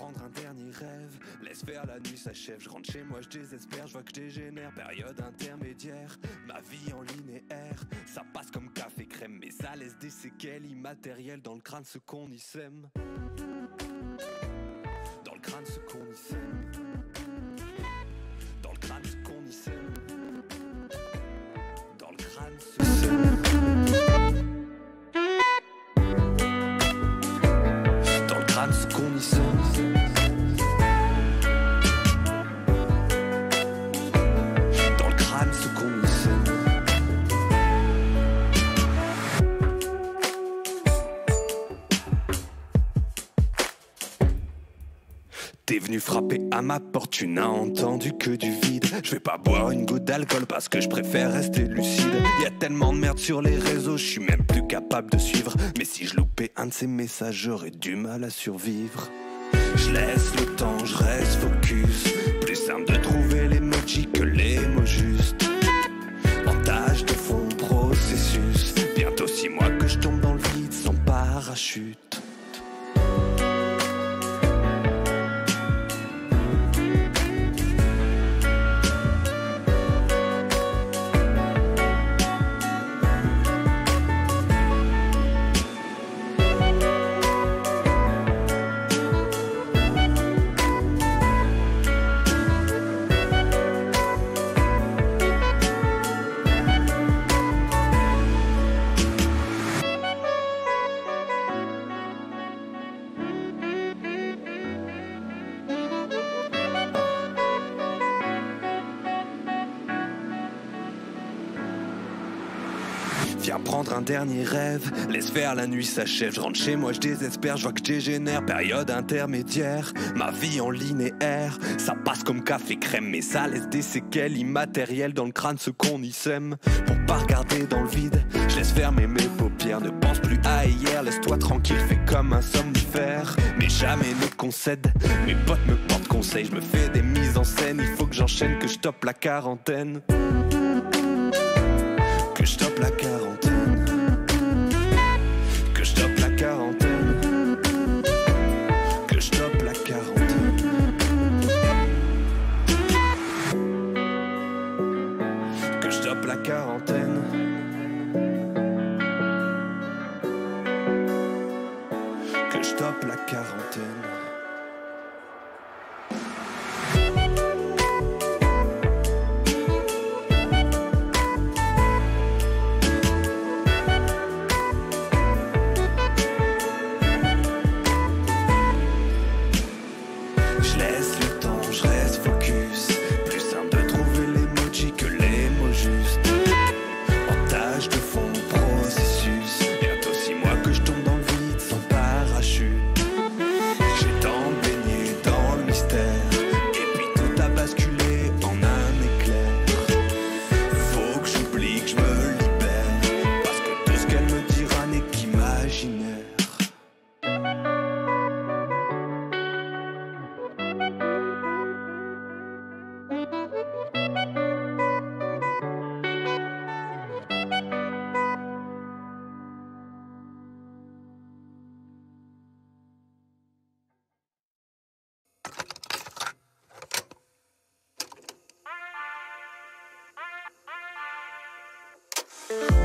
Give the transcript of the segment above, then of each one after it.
prendre un dernier rêve, laisse faire la nuit s'achève. Je rentre chez moi, je désespère, je vois que je dégénère. Période intermédiaire, ma vie en linéaire. Ça passe comme café crème, mais ça laisse des séquelles immatérielles dans le crâne ce qu'on y sème. Dans le crâne ce qu'on y sème. Dans le crâne ce qu'on y sème. Dans le crâne ce qu'on sème. Dans le crâne ce qu'on y sème. Dans le crâne ce qu'on y sème. T'es venu frapper à ma porte, tu n'as entendu que du vide. Je vais pas boire une goutte d'alcool parce que je préfère rester lucide. Y'a tellement de merde sur les réseaux, je suis même plus capable de suivre. Mais si je loupais un de ces messages, j'aurais du mal à survivre. Je laisse le temps, je reste focus. Plus simple de trouver l'emoji que les mots justes. En tâche de fond, processus. Bientôt 6 mois que je tombe dans le vide sans parachute. Viens prendre un dernier rêve, laisse faire la nuit s'achève. Je rentre chez moi, je désespère, je vois que je dégénère. Période intermédiaire, ma vie en linéaire. Ça passe comme café crème, mais ça laisse des séquelles immatérielles dans le crâne ce qu'on y sème. Pour pas regarder dans le vide, je laisse fermer mes paupières. Ne pense plus à hier, laisse-toi tranquille, fais comme un somnifère. Mais jamais ne concède, mes potes me portent conseil. Je me fais des mises en scène, il faut que j'enchaîne, que je stoppe la quarantaine. Que je stoppe la quarantaine. Que je stoppe la quarantaine. Que je stoppe la quarantaine. Que je stoppe la quarantaine. Que je stoppe la quarantaine.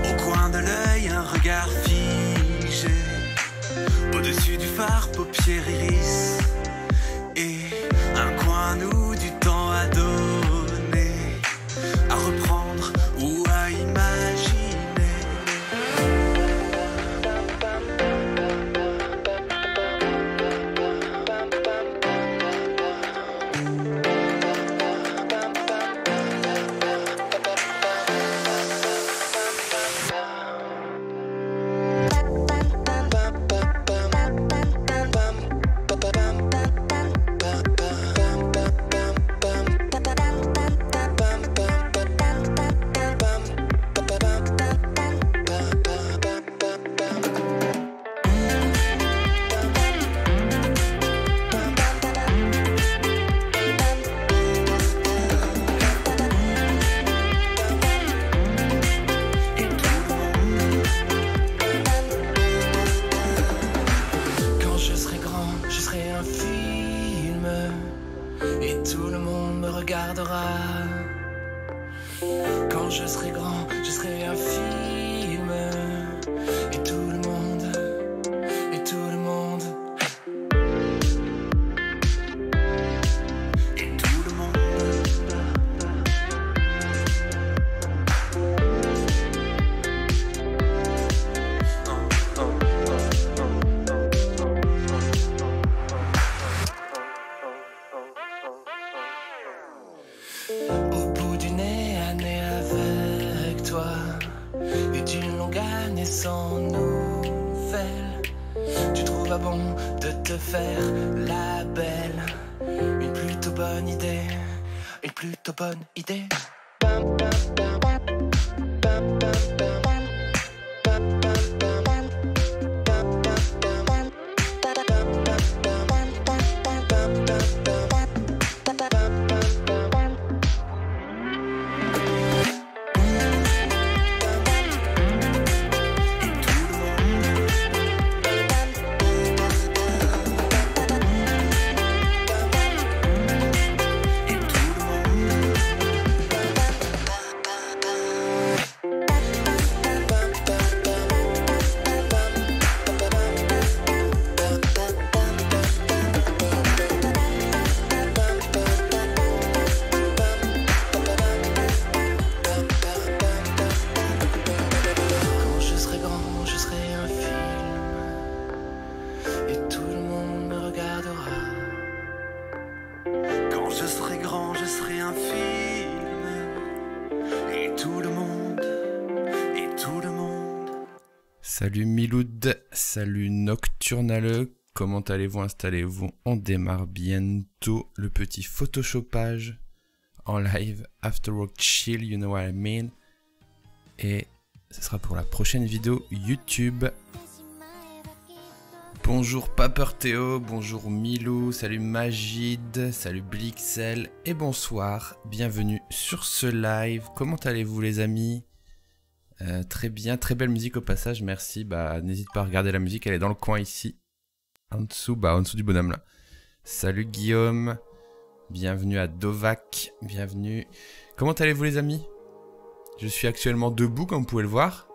Au coin de l'œil, un regard figé. Au-dessus du phare, paupières iris. Et un coin nous du temps à donner, à reprendre ou à imaginer. Et d'une longue année sans nouvelles, tu trouves bon de te faire la belle. Une plutôt bonne idée, une plutôt bonne idée. Salut Miloud, salut Nocturnale, comment allez-vous, installez-vous, on démarre bientôt le petit photoshopage en live, after work chill, you know what I mean, et ce sera pour la prochaine vidéo YouTube. Bonjour Paper Théo, bonjour Milou, salut Magid, salut Blixel et bonsoir, bienvenue sur ce live, comment allez-vous les amis? Très bien, très belle musique au passage, merci. Bah, n'hésite pas à regarder la musique, elle est dans le coin ici. En dessous du bonhomme là. Salut Guillaume, bienvenue à Dovac, bienvenue. Comment allez-vous les amis? Je suis actuellement debout comme vous pouvez le voir.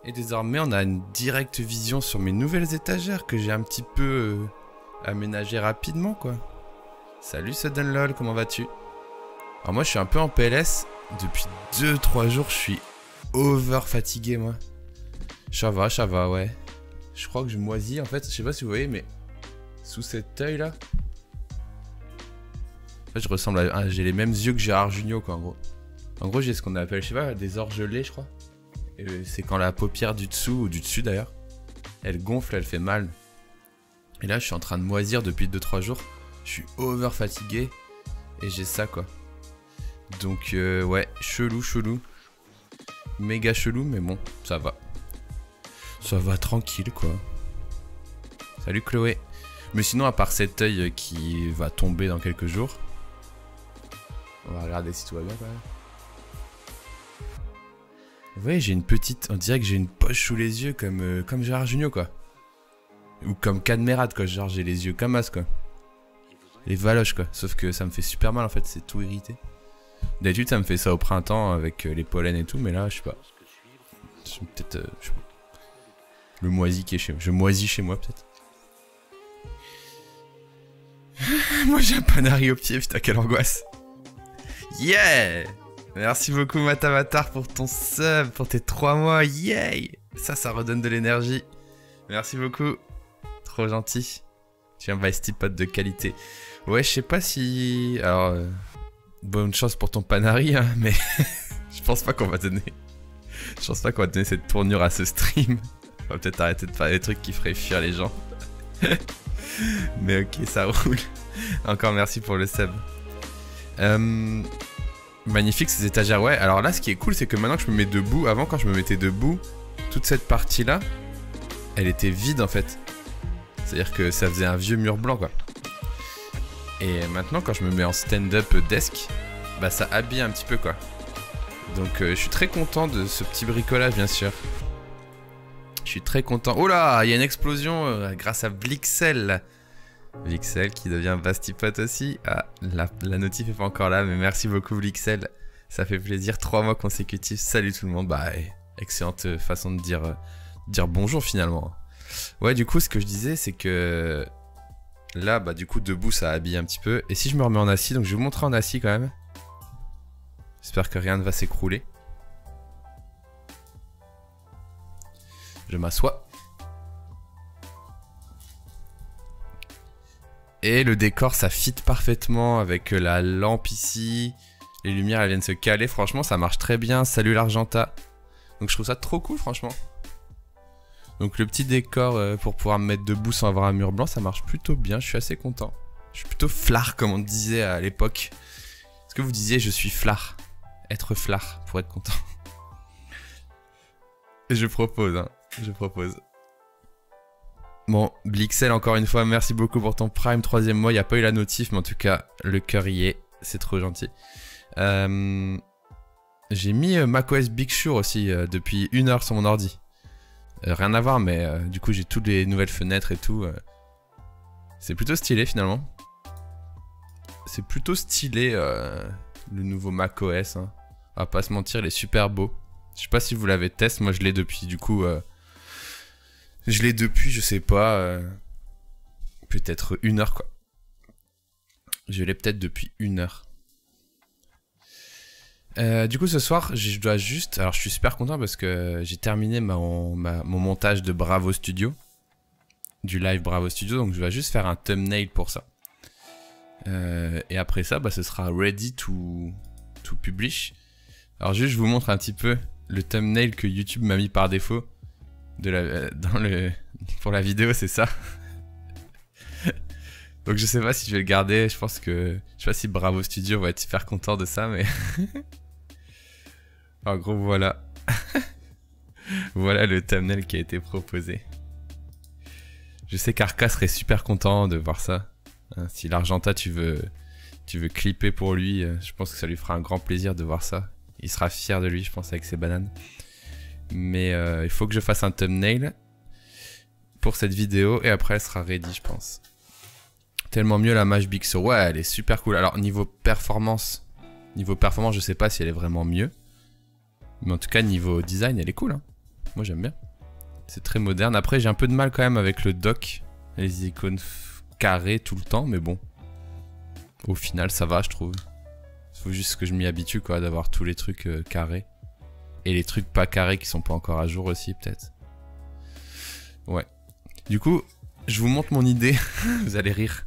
Et désormais on a une directe vision sur mes nouvelles étagères que j'ai un petit peu aménagées rapidement quoi. Salut Suddenlol, comment vas-tu? Alors moi je suis un peu en PLS, depuis 2-3 jours je suis over fatigué moi. Ça va ouais. Je crois que je moisis en fait, je sais pas si vous voyez mais sous cet œil là. En fait je ressemble à... j'ai les mêmes yeux que Gérard Jugnot quoi en gros. En gros j'ai ce qu'on appelle, je sais pas, des orgelets je crois. Et c'est quand la paupière du dessous, ou du dessus d'ailleurs, elle gonfle, elle fait mal. Et là je suis en train de moisir depuis 2-3 jours. Je suis over fatigué. Et j'ai ça quoi. Donc ouais, chelou. Méga chelou, mais bon, ça va. Ça va tranquille, quoi. Salut Chloé. Mais sinon, à part cet œil qui va tomber dans quelques jours. On va regarder si tout va bien, quand même. Vous voyez, j'ai une petite... On dirait que j'ai une poche sous les yeux comme Gérard Jugnot, quoi. Ou comme Cadmerade, quoi. Genre, j'ai les yeux comme as, quoi. Les valoches, quoi. Sauf que ça me fait super mal, en fait. C'est tout irrité. D'habitude ça me fait ça au printemps avec les pollens et tout, mais là je sais pas. Peut-être le moisi qui est chez moi. Je moisis chez moi peut-être. Moi j'ai un panari au pied, putain quelle angoisse. Yeah. Merci beaucoup Matavatar pour ton sub, pour tes 3 mois, yay. Ça redonne de l'énergie. Merci beaucoup. Trop gentil. Tu es un Vice-Pot de qualité. Ouais je sais pas si... Alors... bonne chance pour ton panari, hein, mais je pense pas qu'on va donner. Je pense pas qu'on va donner cette tournure à ce stream. On va peut-être arrêter de faire des trucs qui feraient fuir les gens. Mais ok, ça roule. Encore merci pour le sub. Magnifique ces étagères, ouais. Alors là, ce qui est cool, c'est que maintenant que je me mets debout, avant quand je me mettais debout, toute cette partie-là, elle était vide en fait. C'est-à-dire que ça faisait un vieux mur blanc, quoi. Et maintenant quand je me mets en stand-up desk, bah ça habille un petit peu quoi. Donc je suis très content de ce petit bricolage bien sûr. Je suis très content. Oh là, il y a une explosion grâce à Blixel. Blixel qui devient Bastipot aussi. Ah, la notif est pas encore là mais merci beaucoup Blixel. Ça fait plaisir, 3 mois consécutifs. Salut tout le monde. Bah excellente façon de dire bonjour finalement. Ouais du coup ce que je disais c'est que... Là, bah du coup, debout, ça habille un petit peu. Et si je me remets en assis, donc je vais vous montrer en assis quand même. J'espère que rien ne va s'écrouler. Je m'assois. Et le décor, ça fit parfaitement avec la lampe ici. Les lumières, elles viennent se caler. Franchement, ça marche très bien. Salut l'Argenta. Donc je trouve ça trop cool franchement. Donc le petit décor pour pouvoir me mettre debout sans avoir un mur blanc, ça marche plutôt bien, je suis assez content. Je suis plutôt flard comme on disait à l'époque. Est-ce que vous disiez je suis flard? Être flard pour être content. Je propose, hein, je propose. Bon, Blixel, encore une fois, merci beaucoup pour ton Prime, 3e mois. Il n'y a pas eu la notif, mais en tout cas, le cœur y est. C'est trop gentil. J'ai mis macOS Big Sur aussi depuis 1 heure sur mon ordi. Rien à voir, mais du coup, j'ai toutes les nouvelles fenêtres et tout. C'est plutôt stylé, finalement. C'est plutôt stylé, le nouveau macOS. Hein. On va pas se mentir, il est super beau. Je sais pas si vous l'avez testé, moi je l'ai depuis, du coup... je l'ai depuis, je sais pas, peut-être 1 heure quoi. Je l'ai peut-être depuis 1 heure. Du coup ce soir, je dois juste... Alors je suis super content parce que j'ai terminé mon montage de Bravo Studio. Du live Bravo Studio, donc je dois juste faire un thumbnail pour ça. Et après ça, bah, ce sera ready to publish. Alors juste je vous montre un petit peu le thumbnail que YouTube m'a mis par défaut. Pour la vidéo, c'est ça. Donc je sais pas si je vais le garder, je pense que... Je sais pas si Bravo Studio va être super content de ça, mais... En gros, voilà. Voilà le thumbnail qui a été proposé. Je sais qu'Arca serait super content de voir ça. Hein, si l'Argenta, tu veux clipper pour lui, je pense que ça lui fera un grand plaisir de voir ça. Il sera fier de lui, je pense, avec ses bananes. Mais il faut que je fasse un thumbnail pour cette vidéo et après elle sera ready, je pense. Tellement mieux la Mage Big Sur. Ouais, elle est super cool. Alors niveau performance, je sais pas si elle est vraiment mieux. Mais en tout cas niveau design, elle est cool. Hein. Moi j'aime bien. C'est très moderne. Après j'ai un peu de mal quand même avec le dock. Les icônes carrées tout le temps, mais bon. Au final ça va je trouve. Il faut juste que je m'y habitue quoi, d'avoir tous les trucs carrés. Et les trucs pas carrés qui sont pas encore à jour aussi, peut-être. Ouais. Du coup, je vous montre mon idée. Vous allez rire.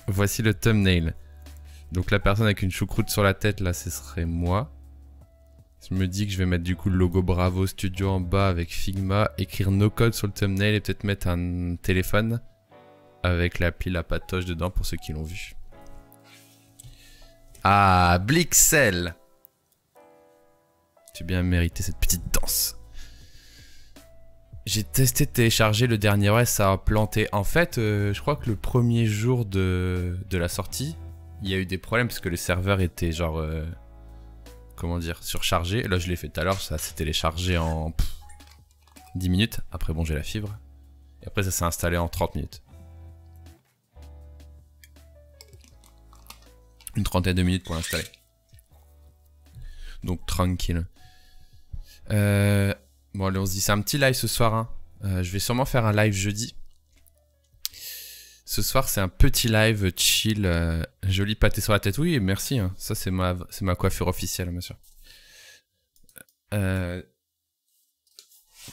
Voici le thumbnail. Donc la personne avec une choucroute sur la tête, là, ce serait moi. Je me dis que je vais mettre du coup le logo Bravo Studio en bas avec Figma. Écrire no code sur le thumbnail et peut-être mettre un téléphone avec l'appli La Patoche dedans pour ceux qui l'ont vu. Ah, Blixel. Tu as bien mérité cette petite danse. J'ai testé de télécharger le dernier OS, ça a planté. En fait, je crois que le premier jour de la sortie, il y a eu des problèmes parce que le serveur était genre... comment dire, surchargé. Là, je l'ai fait tout à l'heure, ça s'est téléchargé en 10 minutes. Après, bon, j'ai la fibre. Et après, ça s'est installé en 30 minutes. Une trentaine de minutes pour l'installer. Donc tranquille. Bon allez on se dit c'est un petit live ce soir. Hein. Je vais sûrement faire un live jeudi. Ce soir c'est un petit live chill. Joli pâté sur la tête. Oui merci. Hein. Ça c'est ma coiffure officielle bien sûr.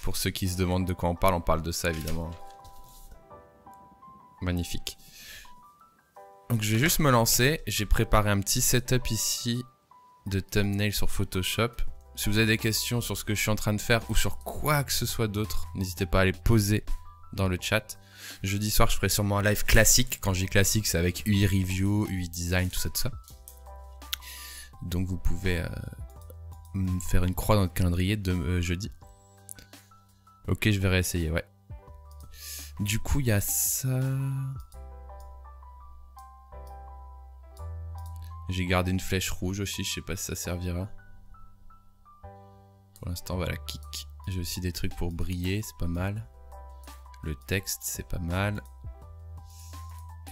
Pour ceux qui se demandent de quoi on parle de ça évidemment. Magnifique. Donc je vais juste me lancer, j'ai préparé un petit setup ici de thumbnail sur Photoshop. Si vous avez des questions sur ce que je suis en train de faire ou sur quoi que ce soit d'autre, n'hésitez pas à les poser dans le chat. Jeudi soir je ferai sûrement un live classique, quand je dis classique c'est avec UI Review, UI Design, tout ça. Donc vous pouvez faire une croix dans le calendrier de jeudi. Ok je vais réessayer, ouais. Du coup il y a ça... J'ai gardé une flèche rouge aussi, je sais pas si ça servira. Pour l'instant, voilà, kick. J'ai aussi des trucs pour briller, c'est pas mal. Le texte, c'est pas mal.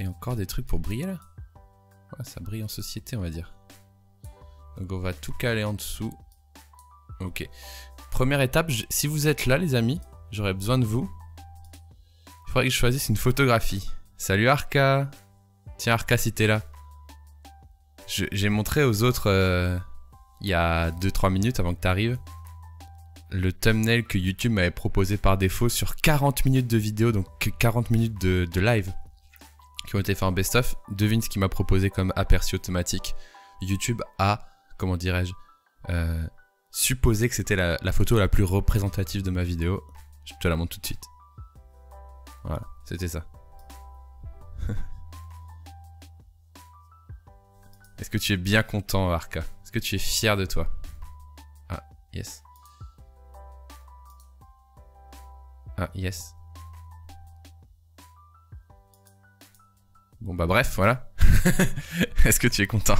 Et encore des trucs pour briller là. Ouais, ça brille en société, on va dire. Donc on va tout caler en dessous. Ok. Première étape, si vous êtes là les amis, j'aurais besoin de vous. Il faudrait que je choisisse une photographie. Salut Arca. Tiens Arca si t'es là. J'ai montré aux autres il y a 2-3 minutes avant que tu arrives le thumbnail que YouTube m'avait proposé par défaut sur 40 minutes de vidéo, donc 40 minutes de live qui ont été faits en best-of. Devine ce qu'il m'a proposé comme aperçu automatique. YouTube a, comment dirais-je, supposer que c'était la photo la plus représentative de ma vidéo. Je te la montre tout de suite. Voilà, c'était ça. Est-ce que tu es bien content, Arca? Est-ce que tu es fier de toi? Ah, yes. Ah, yes. Bon bah bref, voilà. Est-ce que tu es content?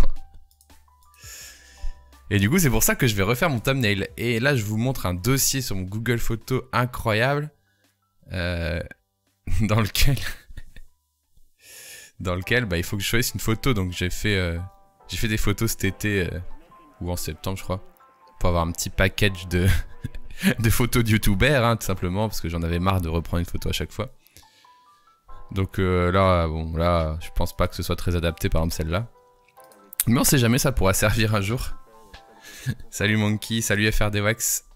Et du coup, c'est pour ça que je vais refaire mon thumbnail. Et là, je vous montre un dossier sur mon Google Photos incroyable. Dans lequel bah, il faut que je choisisse une photo. Donc j'ai fait des photos cet été, ou en septembre je crois, pour avoir un petit package de, de photos de youtubeurs, hein, tout simplement, parce que j'en avais marre de reprendre une photo à chaque fois. Donc là, bon, là, je pense pas que ce soit très adapté, par exemple celle-là. Mais on sait jamais, ça pourra servir un jour. Salut Monkey, salut FRDWax.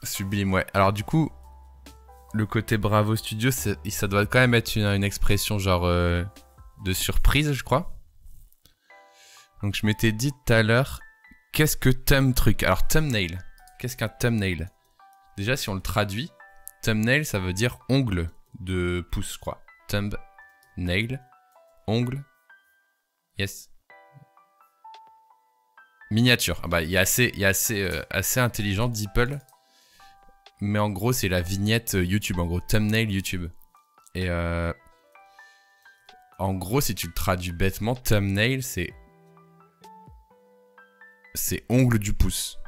Sublime, ouais. Alors du coup, le côté Bravo Studio, ça doit quand même être une expression genre de surprise, je crois. Donc je m'étais dit tout à l'heure, qu'est-ce que thumb truc? Alors thumbnail, qu'est-ce qu'un thumbnail? Déjà si on le traduit, thumbnail ça veut dire ongle de pouce, je crois. Thumbnail, ongle, yes. Miniature, ah bah il est assez intelligent, DeepL. Mais en gros, c'est la vignette YouTube, en gros, thumbnail YouTube. Et en gros, si tu le traduis bêtement, thumbnail, c'est ongle du pouce.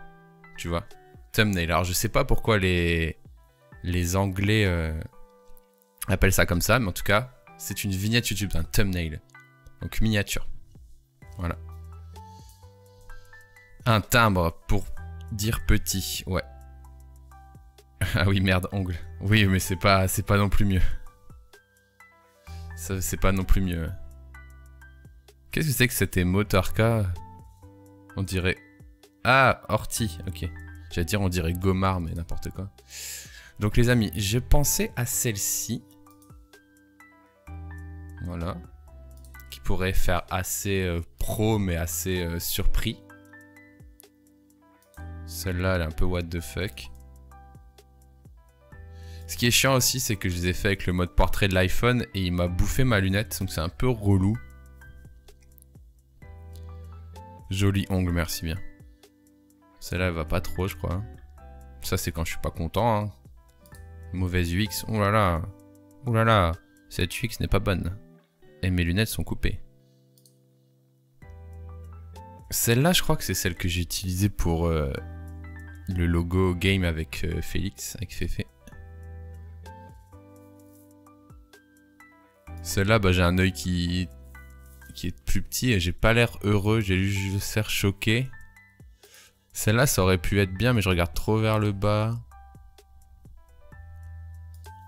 Tu vois, thumbnail. Alors, je sais pas pourquoi les Anglais appellent ça comme ça, mais en tout cas, c'est une vignette YouTube, un thumbnail. Donc, miniature. Voilà. Un timbre pour dire petit, ouais. Ah oui, merde, ongle. Oui, mais c'est pas non plus mieux. C'est pas non plus mieux. Qu'est-ce que c'est que cet émote, Arca? On dirait... Ah, ortie, ok. J'allais dire on dirait Gomard, mais n'importe quoi. Donc les amis, j'ai pensé à celle-ci. Voilà. Qui pourrait faire assez pro, mais assez surpris. Celle-là, elle est un peu what the fuck. Ce qui est chiant aussi, c'est que je les ai fait avec le mode portrait de l'iPhone et il m'a bouffé ma lunette, donc c'est un peu relou. Joli ongle, merci bien. Celle-là, elle va pas trop, je crois. Ça, c'est quand je suis pas content. Hein. Mauvaise UX. Oh là là. Oh là là. Cette UX n'est pas bonne. Et mes lunettes sont coupées. Celle-là, je crois que c'est celle que j'ai utilisée pour le logo game avec Félix, avec Féfé. Celle-là, bah, j'ai un œil qui est plus petit et j'ai pas l'air heureux, j'ai juste l'air choqué. Celle-là, ça aurait pu être bien, mais je regarde trop vers le bas.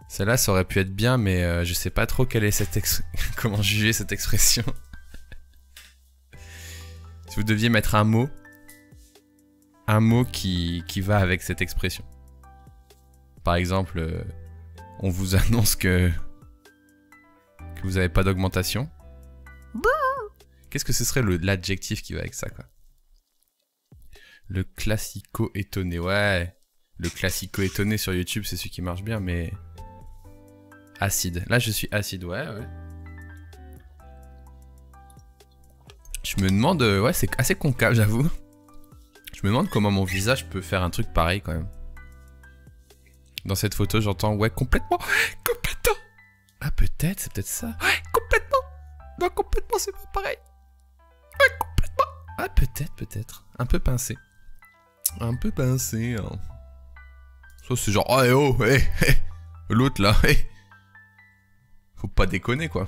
Celle-là, ça aurait pu être bien, mais je sais pas trop quelle est cette comment juger cette expression. Si vous deviez mettre un mot qui va avec cette expression. Par exemple, on vous annonce que vous n'avez pas d'augmentation. Qu'est-ce que ce serait l'adjectif qui va avec ça, quoi? Le classico étonné, ouais. Le classico étonné sur YouTube, c'est celui qui marche bien, mais... Acide. Là, je suis acide, ouais, ouais. Je me demande... ouais, c'est assez concave, j'avoue. Je me demande comment mon visage peut faire un truc pareil, quand même. Dans cette photo, j'entends, ouais, complètement. Complètement. Ah, peut-être, c'est peut-être ça. Ouais, complètement. Non, complètement, c'est pas pareil. Ouais, complètement. Ah, peut-être, peut-être. Un peu pincé. Un peu pincé, hein. Ça, c'est genre, oh, oh, hey, hey. L'autre, là, hey. Faut pas déconner, quoi.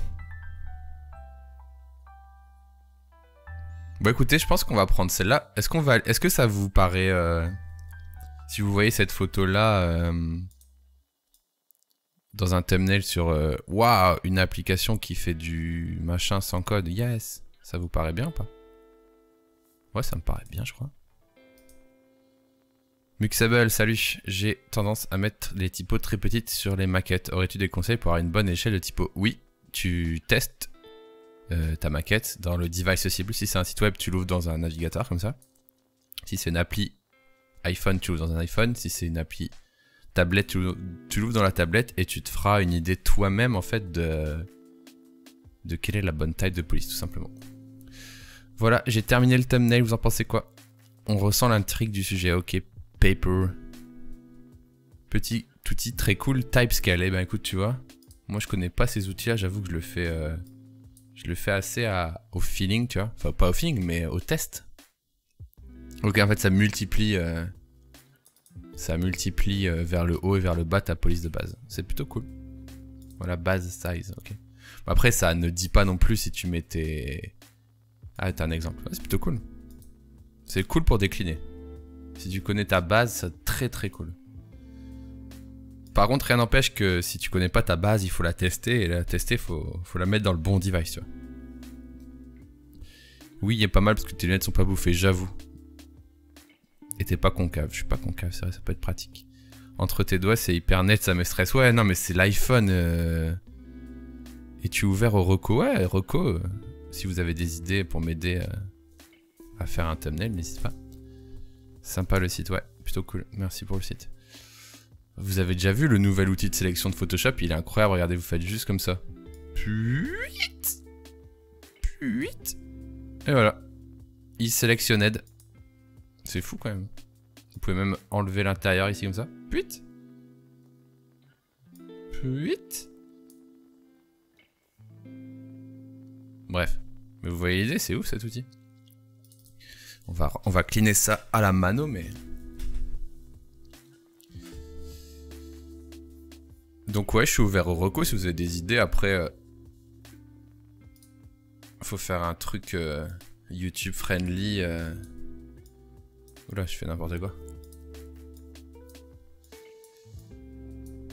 Bon, écoutez, je pense qu'on va prendre celle-là. Est-ce que ça vous paraît... si vous voyez cette photo-là... dans un thumbnail sur waouh, une application qui fait du machin sans code, yes, ça vous paraît bien ou pas? Ouais, ça me paraît bien, je crois. Muxable, salut. J'ai tendance à mettre les typos très petites sur les maquettes. Aurais-tu des conseils pour avoir une bonne échelle de typos? Oui, tu testes ta maquette dans le device accessible. Si c'est un site web, tu l'ouvres dans un navigateur comme ça. Si c'est une appli iPhone, tu l'ouvres dans un iPhone. Si c'est une appli tablette, tu l'ouvres dans la tablette et tu te feras une idée toi-même en fait de quelle est la bonne taille de police tout simplement. Voilà, j'ai terminé le thumbnail, vous en pensez quoi? On ressent l'intrigue du sujet, ok, paper. Petit outil très cool, Typescale. Eh ben écoute, tu vois, moi je connais pas ces outils là, j'avoue que je le fais assez au feeling, tu vois. Enfin pas au feeling, mais au test. Ok, en fait ça multiplie vers le haut et vers le bas ta police de base. C'est plutôt cool. Voilà, base size, ok. Bon, après ça ne dit pas non plus si tu mets tes... Ah, t'as un exemple. Ouais, c'est plutôt cool. C'est cool pour décliner. Si tu connais ta base, c'est très très cool. Par contre, rien n'empêche que si tu connais pas ta base, il faut la tester. Et la tester, faut la mettre dans le bon device, tu vois. Oui, il est pas mal parce que tes lunettes sont pas bouffées, j'avoue. Et t'es pas concave. Je suis pas concave, c'est vrai, ça peut être pratique. Entre tes doigts, c'est hyper net, ça me stresse. Ouais, non, mais c'est l'iPhone. Et tu es ouvert au reco. Ouais, reco. Si vous avez des idées pour m'aider à faire un thumbnail, n'hésitez pas. Sympa le site, ouais, plutôt cool. Merci pour le site. Vous avez déjà vu le nouvel outil de sélection de Photoshop? Il est incroyable, regardez, vous faites juste comme ça. Puit. Et voilà. Il sélectionned. C'est fou quand même. Vous pouvez même enlever l'intérieur ici comme ça. Puit. Bref, mais vous voyez l'idée, c'est ouf cet outil. On va cleaner ça à la mano, mais... Donc ouais, je suis ouvert au reco si vous avez des idées. Après, faut faire un truc YouTube friendly. Oula, je fais n'importe quoi.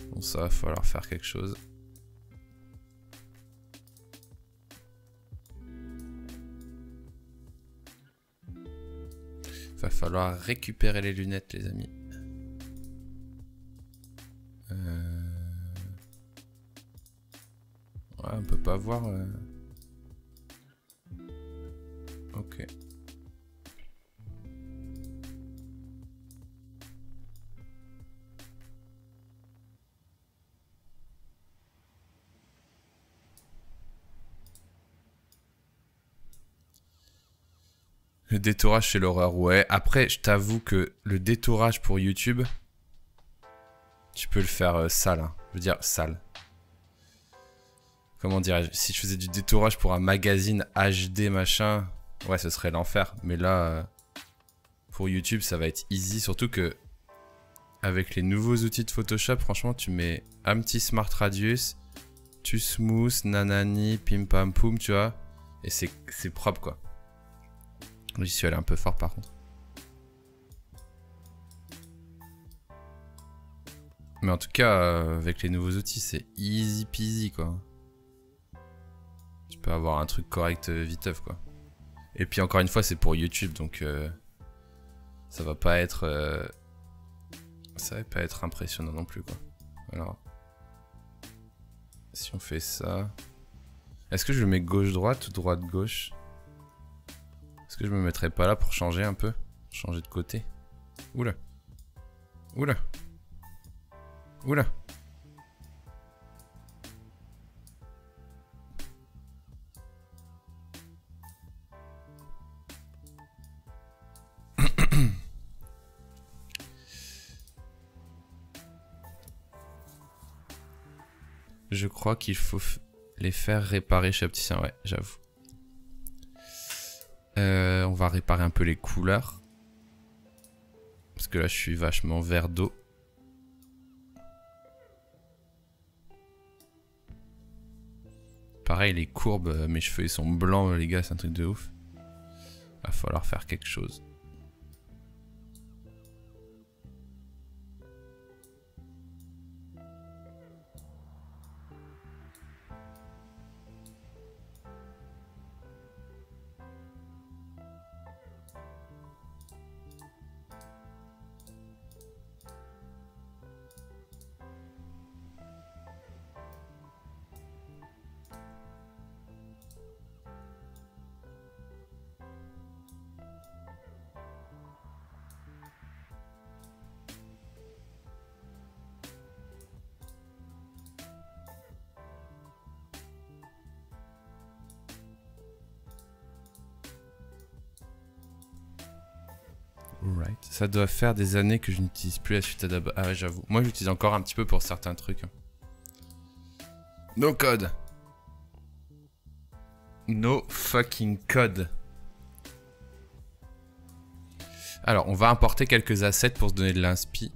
Bon, ça va falloir faire quelque chose. Va falloir récupérer les lunettes, les amis. Ouais, on peut pas voir. Ok. Le détourage, c'est l'horreur, ouais. Après, je t'avoue que le détourage pour YouTube, tu peux le faire sale. Hein. Je veux dire, sale. Comment dirais-je? Si je faisais du détourage pour un magazine HD, machin, ouais, ce serait l'enfer. Mais là, pour YouTube, ça va être easy. Surtout que, avec les nouveaux outils de Photoshop, franchement, tu mets un petit Smart Radius, tu smooth, nanani, pim pam poum, tu vois. Et c'est propre, quoi. J'y suis allé un peu fort par contre. Mais en tout cas, avec les nouveaux outils, c'est easy peasy quoi. Tu peux avoir un truc correct viteuf quoi. Et puis encore une fois, c'est pour YouTube donc ça va pas être impressionnant non plus quoi. Alors, si on fait ça, est-ce que je le mets gauche-droite ou droite-gauche? Est-ce que je me mettrais pas là pour changer un peu? Changer de côté? Oula. Oula. Oula. Je crois qu'il faut les faire réparer chez Opticien. Ouais, j'avoue. On va réparer un peu les couleurs. Parce que là, je suis vachement vert d'eau. Pareil, les courbes, mes cheveux ils sont blancs, les gars, c'est un truc de ouf. Va falloir faire quelque chose. Alright. Ça doit faire des années que je n'utilise plus la suite Adobe. Ah ouais, j'avoue. Moi, j'utilise encore un petit peu pour certains trucs. No code. No fucking code. Alors, on va importer quelques assets pour se donner de l'inspi.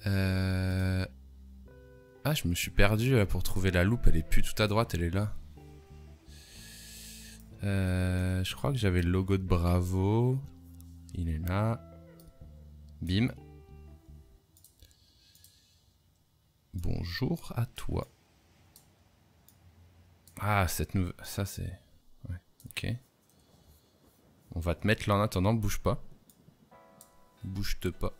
Ah, je me suis perdu là, pour trouver la loupe. Elle est plus tout à droite, elle est là. Je crois que j'avais le logo de Bravo. Il est là. Bim. Bonjour à toi. Ah, cette nouvelle... Ça, c'est... Ouais, ok. On va te mettre là en attendant, bouge pas. Bouge-te pas.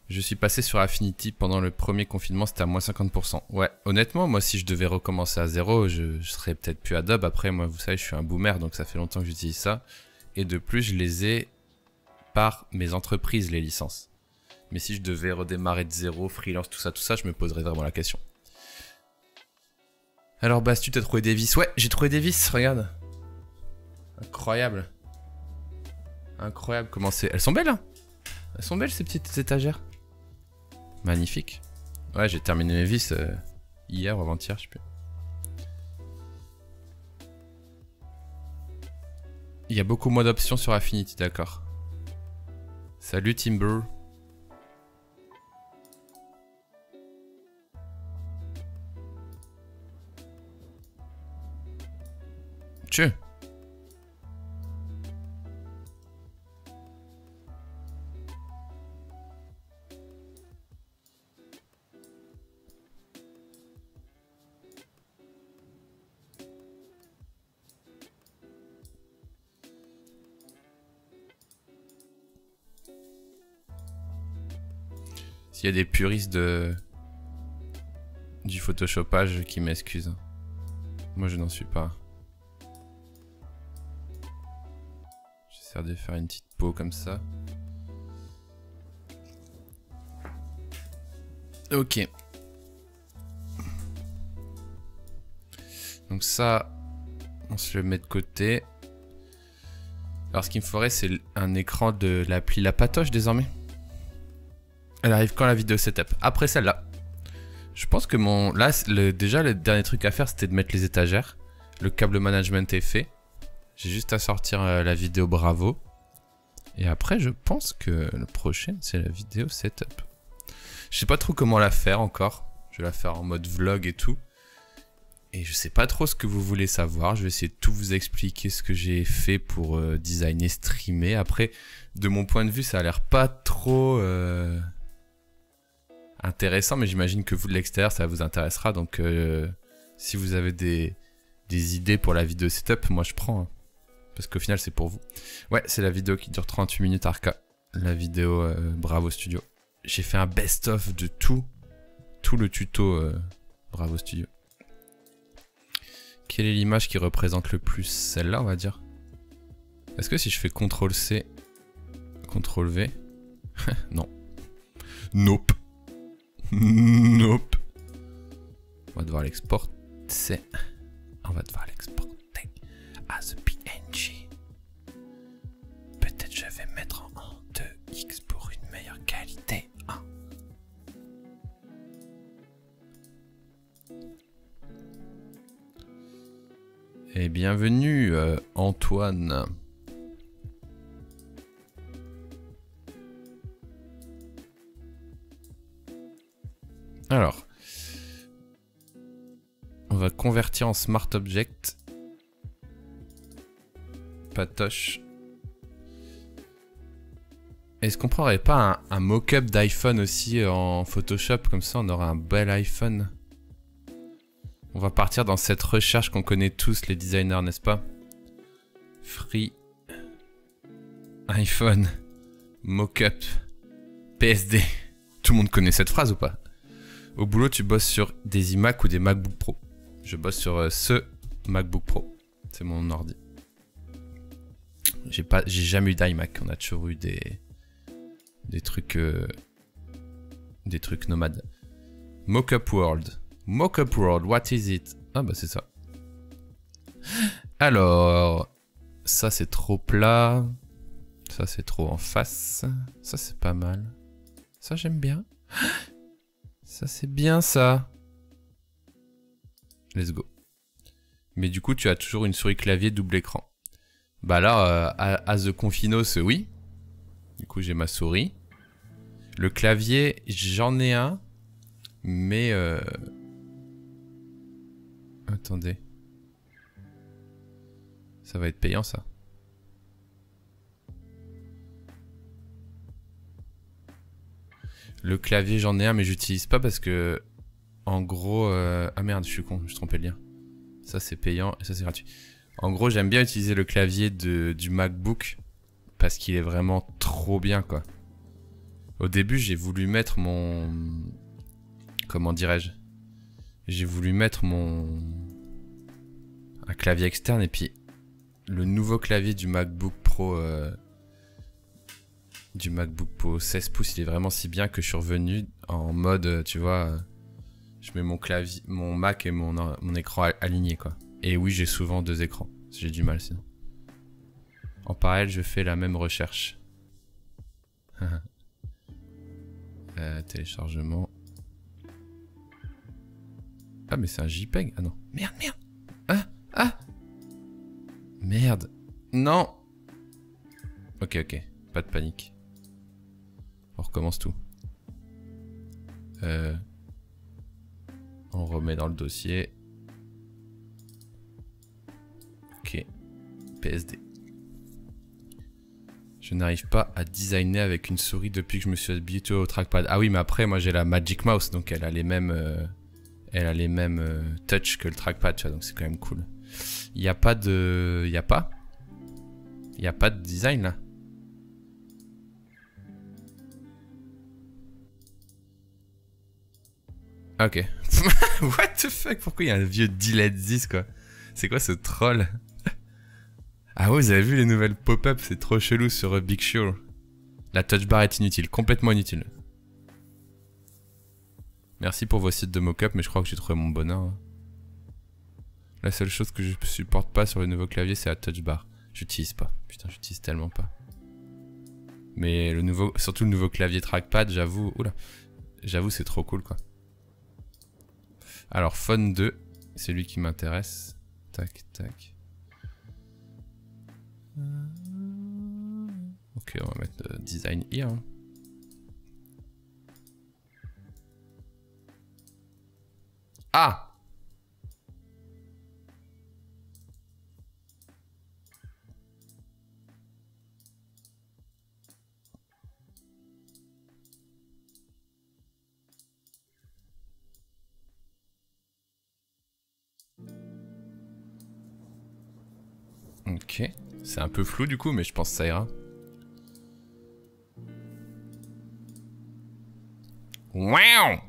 Je suis passé sur Affinity pendant le premier confinement, c'était à moins 50%. Ouais, honnêtement, moi, si je devais recommencer à zéro, je serais peut-être plus Adobe. Après, moi, vous savez, je suis un boomer, donc ça fait longtemps que j'utilise ça. Et de plus, je les ai par mes entreprises, les licences. Mais si je devais redémarrer de zéro, freelance, tout ça, je me poserais vraiment la question. Alors, Bastu, t'as trouvé des vis? Ouais, j'ai trouvé des vis, regarde. Incroyable. Incroyable, comment c'est... Elles sont belles, hein? Elles sont belles, ces petites étagères. Magnifique. Ouais, j'ai terminé mes vis hier ou avant-hier, je sais plus. Il y a beaucoup moins d'options sur Affinity, d'accord. Salut Timber. Tchè. S'il y a des puristes du photoshopage qui m'excusent. Moi je n'en suis pas. J'essaie de faire une petite peau comme ça. Ok. Donc ça, on se le met de côté. Alors ce qu'il me faudrait, c'est un écran de l'appli La Patoche désormais. Elle arrive quand la vidéo setup? Après celle-là. Je pense que mon... Là, déjà, le dernier truc à faire, c'était de mettre les étagères. Le câble management est fait. J'ai juste à sortir la vidéo Bravo. Et après, je pense que le prochain, c'est la vidéo setup. Je sais pas trop comment la faire encore. Je vais la faire en mode vlog et tout. Et je sais pas trop ce que vous voulez savoir. Je vais essayer de tout vous expliquer ce que j'ai fait pour designer, streamer. Après, de mon point de vue, ça a l'air pas trop... intéressant, mais j'imagine que vous de l'extérieur ça vous intéressera, donc si vous avez des idées pour la vidéo setup, moi je prends, hein, parce qu'au final c'est pour vous. Ouais, c'est la vidéo qui dure 38 minutes Arca, la vidéo Bravo Studio. J'ai fait un best-of de tout le tuto Bravo Studio. Quelle est l'image qui représente le plus? Celle-là, on va dire. Est-ce que si je fais CTRL-C, CTRL-V, non. Nope. Nope. On va devoir l'exporter. On va devoir l'exporter as PNG. Peut-être je vais mettre en 2x pour une meilleure qualité. Hein. Et bienvenue Antoine. Alors, on va convertir en Smart Object. Patoche. Est-ce qu'on prendrait pas un mock-up d'iPhone aussi en Photoshop? Comme ça, on aura un bel iPhone. On va partir dans cette recherche qu'on connaît tous, les designers, n'est-ce pas? Free iPhone mock-up PSD. Tout le monde connaît cette phrase ou pas? Au boulot, tu bosses sur des iMac ou des MacBook Pro? Je bosse sur ce MacBook Pro. C'est mon ordi. J'ai jamais eu d'iMac. On a toujours eu des trucs nomades. Mockup World. Mockup World, what is it? Ah bah c'est ça. Alors, Ça c'est trop plat. Ça c'est trop en face. Ça c'est pas mal. Ça j'aime bien. Ça c'est bien ça. Let's go. Mais du coup tu as toujours une souris clavier double écran. Bah là, à The Confinos, oui. Du coup j'ai ma souris. Le clavier, j'en ai un. Mais attendez. Ça va être payant ça. Le clavier j'en ai un mais j'utilise pas parce que en gros ah merde je suis con, je trompais le lien. Ça c'est payant et ça c'est gratuit. En gros j'aime bien utiliser le clavier du MacBook parce qu'il est vraiment trop bien quoi. Au début j'ai voulu mettre mon... Comment dirais-je? J'ai voulu mettre un clavier externe et puis le nouveau clavier du MacBook Pro 16 pouces, il est vraiment si bien que je suis revenu en mode, tu vois, je mets mon clavier, mon Mac et mon écran alignés quoi. Et oui, j'ai souvent deux écrans, j'ai du mal sinon. En parallèle, je fais la même recherche. Téléchargement. Ah mais c'est un JPEG. Ah non. Merde, merde. Ah. Merde. Non. Ok, pas de panique. On recommence tout. On remet dans le dossier. Ok. PSD. Je n'arrive pas à designer avec une souris depuis que je me suis habitué au trackpad. Ah oui, mais après, moi j'ai la Magic Mouse, donc elle a les mêmes, touch que le trackpad, tu vois, donc c'est quand même cool. Il n'y a pas de... Il n'y a pas de design là. Ok. What the fuck? Pourquoi il y a un vieux delete this quoi? C'est quoi ce troll? Ah ouais, vous avez vu les nouvelles pop-up? C'est trop chelou sur Big Sur. La touch bar est inutile, complètement inutile. Merci pour vos sites de mock-up, mais je crois que j'ai trouvé mon bonheur. Hein. La seule chose que je supporte pas sur le nouveau clavier, c'est la touch bar. J'utilise pas. Putain, j'utilise tellement pas. Mais surtout le nouveau clavier trackpad, j'avoue... Oula. J'avoue, c'est trop cool, quoi. Alors, Phone 2, c'est lui qui m'intéresse. Tac, tac. Ok, on va mettre design here. Hein. Ah! Ok, c'est un peu flou du coup, mais je pense que ça ira. Wow!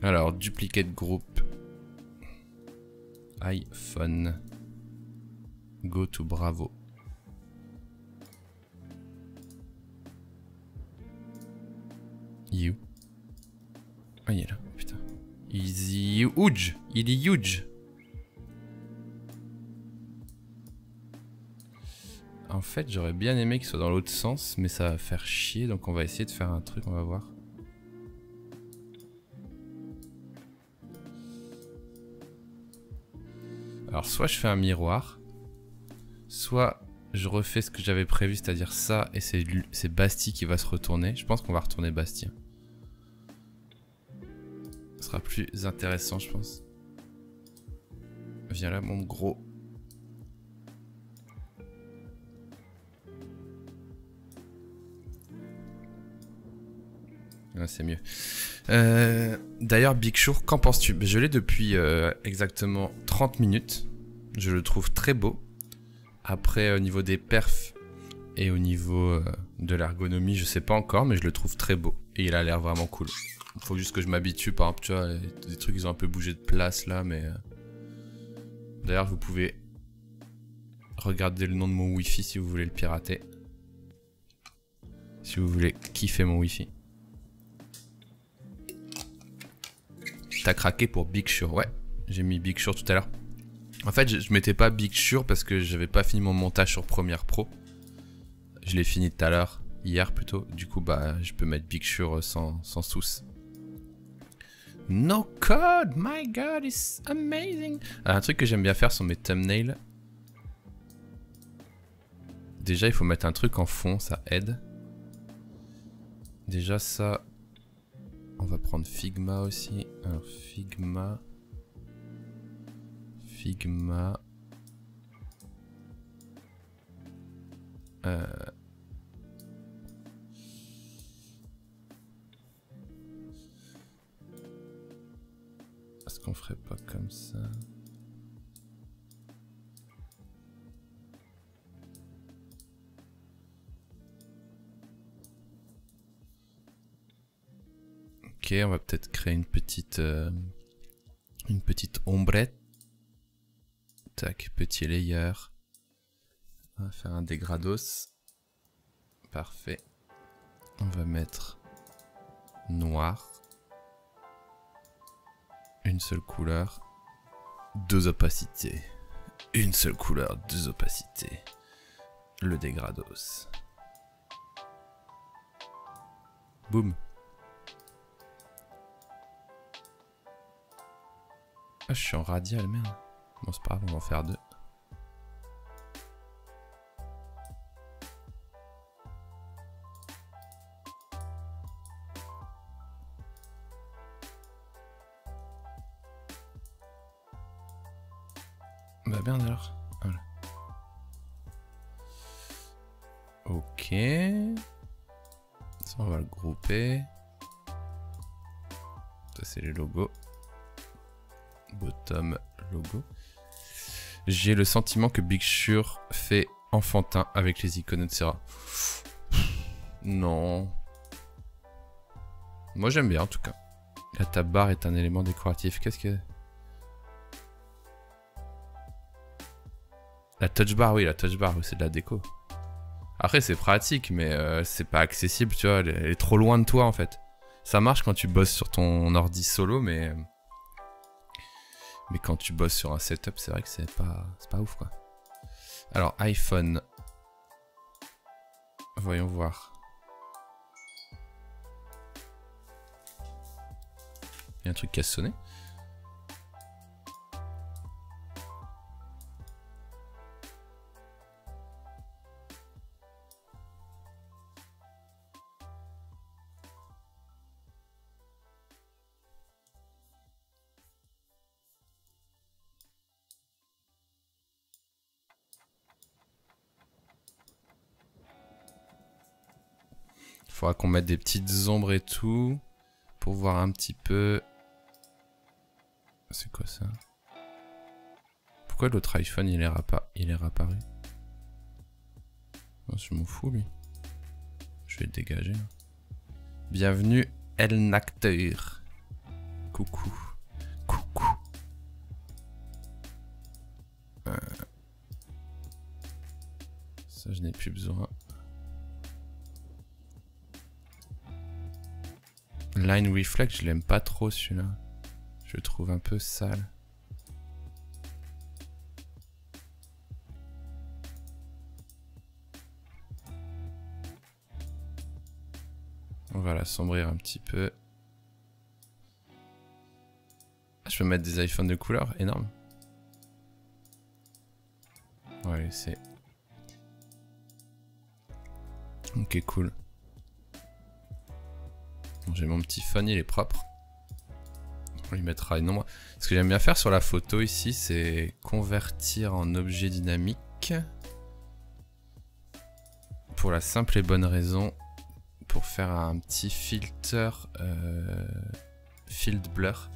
Alors, duplicate group. iPhone. Go to Bravo. You. Ah, il est là, putain. Il est huge. Il est huge. En fait, j'aurais bien aimé qu'il soit dans l'autre sens, mais ça va faire chier, donc on va essayer de faire un truc, on va voir. Alors, soit je fais un miroir, soit je refais ce que j'avais prévu, c'est-à-dire ça, et c'est Bastille qui va se retourner. Je pense qu'on va retourner Bastille. Ce sera plus intéressant, je pense. Viens là, mon gros. Ah, c'est mieux. D'ailleurs, Big Sur, qu'en penses-tu? Je l'ai depuis exactement 30 minutes. Je le trouve très beau. Après, au niveau des perfs et au niveau de l'ergonomie, je sais pas encore, mais je le trouve très beau. Et il a l'air vraiment cool. Il faut juste que je m'habitue, par exemple, tu vois, des trucs ils ont un peu bougé de place là, mais... D'ailleurs, vous pouvez regarder le nom de mon Wi-Fi si vous voulez le pirater. Si vous voulez kiffer mon Wi-Fi. T'as craqué pour Big Sur. Ouais, j'ai mis Big Sur tout à l'heure. En fait, je mettais pas Big Sur parce que j'avais pas fini mon montage sur Premiere Pro. Je l'ai fini tout à l'heure, hier plutôt. Du coup, bah, je peux mettre Big Sur sans souci. No code, my god, it's amazing. Alors, un truc que j'aime bien faire sur mes thumbnails. Déjà, il faut mettre un truc en fond, ça aide. Déjà, ça... On va prendre Figma aussi. Alors, Figma... Est-ce qu'on ferait pas comme ça? Ok, on va peut-être créer une petite ombrette. Tac, petit layer. On va faire un dégrados. Parfait. On va mettre noir. Une seule couleur. 2 opacités. Une seule couleur, 2 opacités. Le dégrados. Boum. Ah, je suis en radial, merde. Bon, c'est pas grave, on va en faire 2. Bah bien alors. Voilà. Ok. Ça, on va le grouper. Ça, c'est les logos. Bottom logo. J'ai le sentiment que Big Sur fait enfantin avec les icônes, etc. Non. Moi j'aime bien en tout cas. La tab bar est un élément décoratif. Qu'est-ce que... La touch bar, oui, la touch bar, c'est de la déco. Après c'est pratique, mais c'est pas accessible, tu vois. Elle est trop loin de toi en fait. Ça marche quand tu bosses sur ton ordi solo, mais quand tu bosses sur un setup, c'est vrai que c'est pas ouf quoi. Alors iPhone. Voyons voir. Il y a un truc qui a sonné. Faudra qu'on mette des petites ombres et tout pour voir un petit peu. C'est quoi ça? Pourquoi l'autre iPhone il est réapparu? Oh, je m'en fous lui. Je vais le dégager. Bienvenue El Nacteur. Coucou. Coucou. Ça je n'ai plus besoin. Line Reflect, je l'aime pas trop celui-là. Je le trouve un peu sale. On va l'assombrir un petit peu. Ah, je peux mettre des iPhones de couleur, énorme. On va laisser. Ok, cool. J'ai mon petit phone, il est propre. On lui mettra une ombre. Ce que j'aime bien faire sur la photo ici, c'est convertir en objet dynamique. Pour la simple et bonne raison, pour faire un petit filter field blur.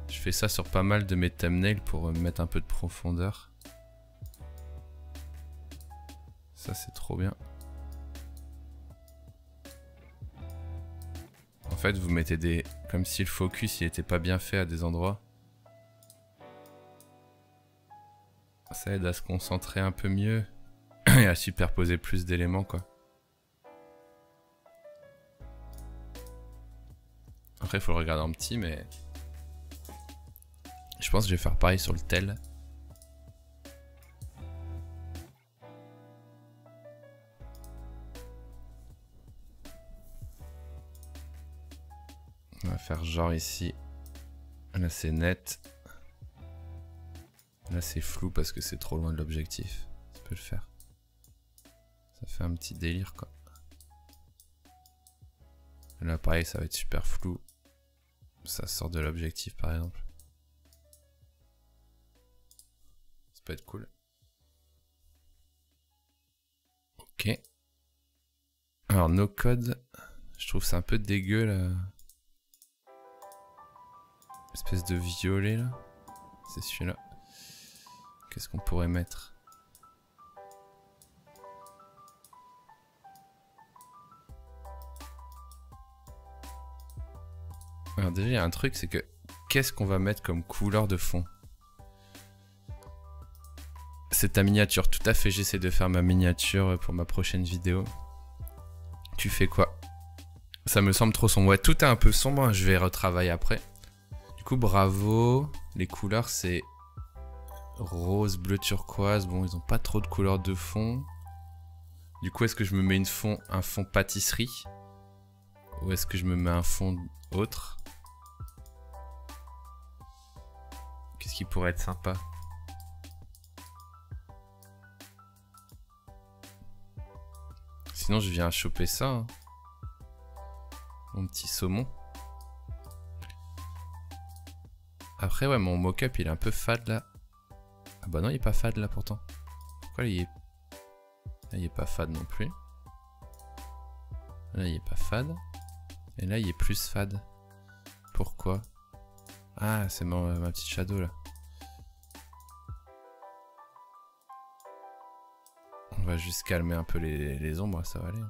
Je fais ça sur pas mal de mes thumbnails pour mettre un peu de profondeur. Ça c'est trop bien. En fait, vous mettez des... Comme si le focus il était pas bien fait à des endroits. Ça aide à se concentrer un peu mieux. Et à superposer plus d'éléments, quoi. Après, il faut le regarder en petit, mais pense que je vais faire pareil sur le tel. On va faire genre ici. Là c'est net. Là c'est flou parce que c'est trop loin de l'objectif. Ça peut le faire. Ça fait un petit délire quoi. Là pareil ça va être super flou. Ça sort de l'objectif par exemple. Ça peut être cool. Ok. Alors no code. Je trouve c'est un peu dégueu là. Espèce de violet là. C'est celui-là. Qu'est-ce qu'on pourrait mettre? Alors déjà il y a un truc, c'est que qu'est-ce qu'on va mettre comme couleur de fond? C'est ta miniature, tout à fait, j'essaie de faire ma miniature pour ma prochaine vidéo. Tu fais quoi? Ça me semble trop sombre. Ouais, tout est un peu sombre, hein, je vais retravailler après. Du coup, bravo. Les couleurs, c'est rose, bleu, turquoise. Bon, ils ont pas trop de couleurs de fond. Du coup, est-ce que je me mets un fond pâtisserie? Ou est-ce que je me mets un fond autre? Qu'est-ce qui pourrait être sympa? Sinon, je viens choper ça. Hein. Mon petit saumon. Après, ouais, mon mock-up, il est un peu fade, là. Ah bah non, il est pas fade, là, pourtant. Pourquoi il est... Là, il est pas fade non plus. Là, il est pas fade. Et là, il est plus fade. Pourquoi? Ah, c'est ma petite shadow, là. On va juste calmer un peu les ombres, ça va aller.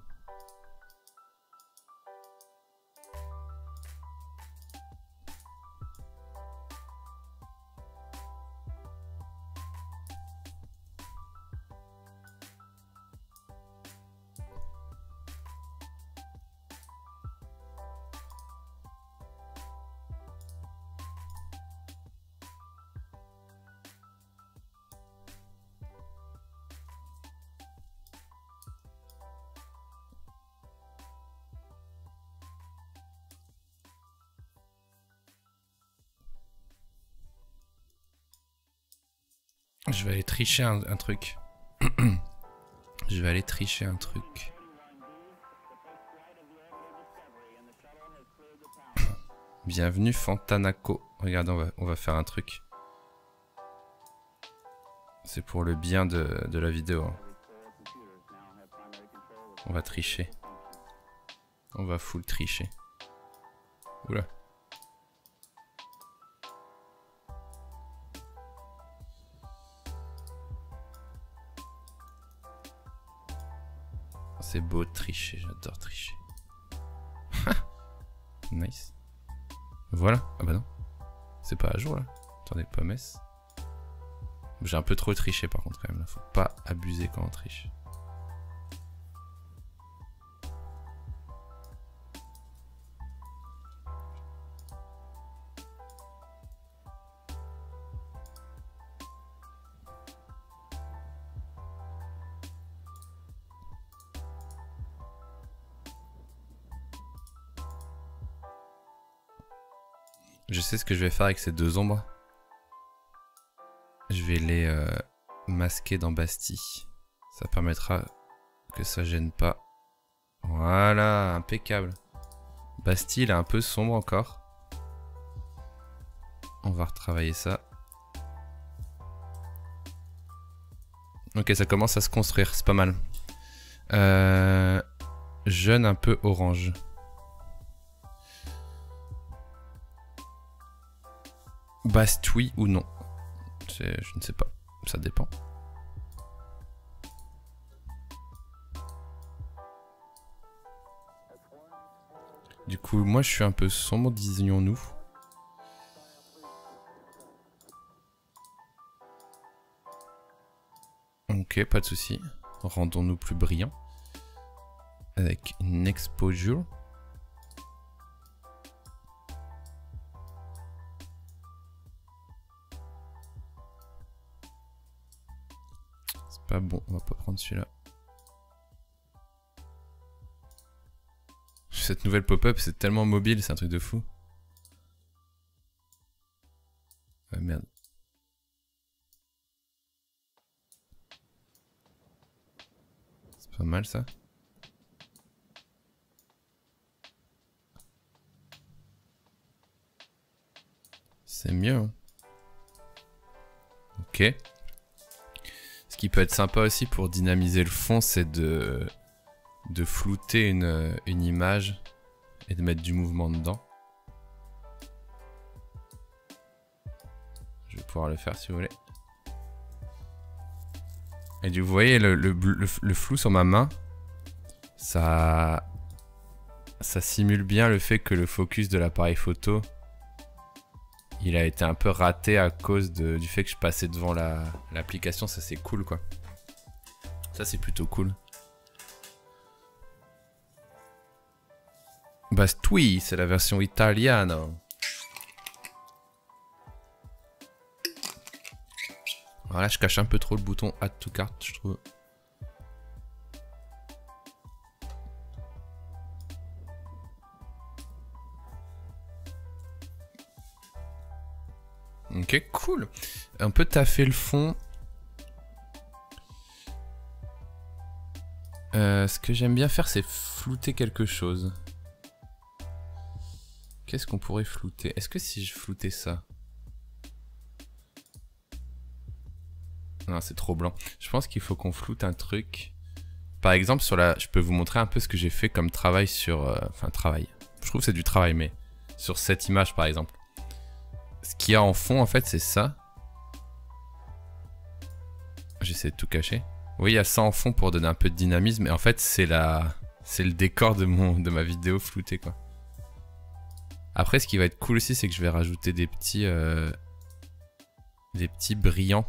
Je vais aller tricher un truc. Je vais aller tricher un truc. Bienvenue Fantanaco. Regardez, on va faire un truc. C'est pour le bien de la vidéo. Hein. On va tricher. On va full tricher. Oula. C'est beau de tricher, j'adore tricher. Nice. Voilà. Ah bah non. C'est pas à jour là. Attendez, pommes. J'ai un peu trop triché par contre quand même là. Faut pas abuser quand on triche. Je sais ce que je vais faire avec ces deux ombres. Je vais les masquer dans Bastille. Ça permettra que ça gêne pas. Voilà, impeccable. Bastille est un peu sombre encore. On va retravailler ça. Ok, ça commence à se construire, c'est pas mal. Jaune un peu orange. Bast oui ou non? Je ne sais pas, ça dépend. Du coup, moi je suis un peu sombre, disons-nous. Ok, pas de souci. Rendons-nous plus brillants. Avec une exposure. Pas bon, on va pas prendre celui-là. Cette nouvelle pop-up, c'est tellement mobile, c'est un truc de fou. Ah merde. C'est pas mal ça. C'est mieux. Hein. Ok. Ce qui peut être sympa aussi pour dynamiser le fond, c'est de flouter une image et de mettre du mouvement dedans. Je vais pouvoir le faire si vous voulez. Et du coup, vous voyez le flou sur ma main, ça simule bien le fait que le focus de l'appareil photo, il a été un peu raté à cause du fait que je passais devant l'application. Ça c'est cool quoi. Ça c'est plutôt cool. Bastui, c'est la version italienne. Voilà, je cache un peu trop le bouton Add to Cart, je trouve. Ok, cool. On peut taffer le fond. Ce que j'aime bien faire, c'est flouter quelque chose. Qu'est-ce qu'on pourrait flouter? Est-ce que si je floutais ça? Non, c'est trop blanc. Je pense qu'il faut qu'on floute un truc. Par exemple, je peux vous montrer un peu ce que j'ai fait comme travail sur... Enfin, travail. Je trouve que c'est du travail, mais... Sur cette image, par exemple. Ce qu'il y a en fond, en fait, c'est ça. J'essaie de tout cacher. Oui, il y a ça en fond pour donner un peu de dynamisme. Et en fait, c'est le décor de ma vidéo floutée, quoi. Après, ce qui va être cool aussi, c'est que je vais rajouter des petits brillants.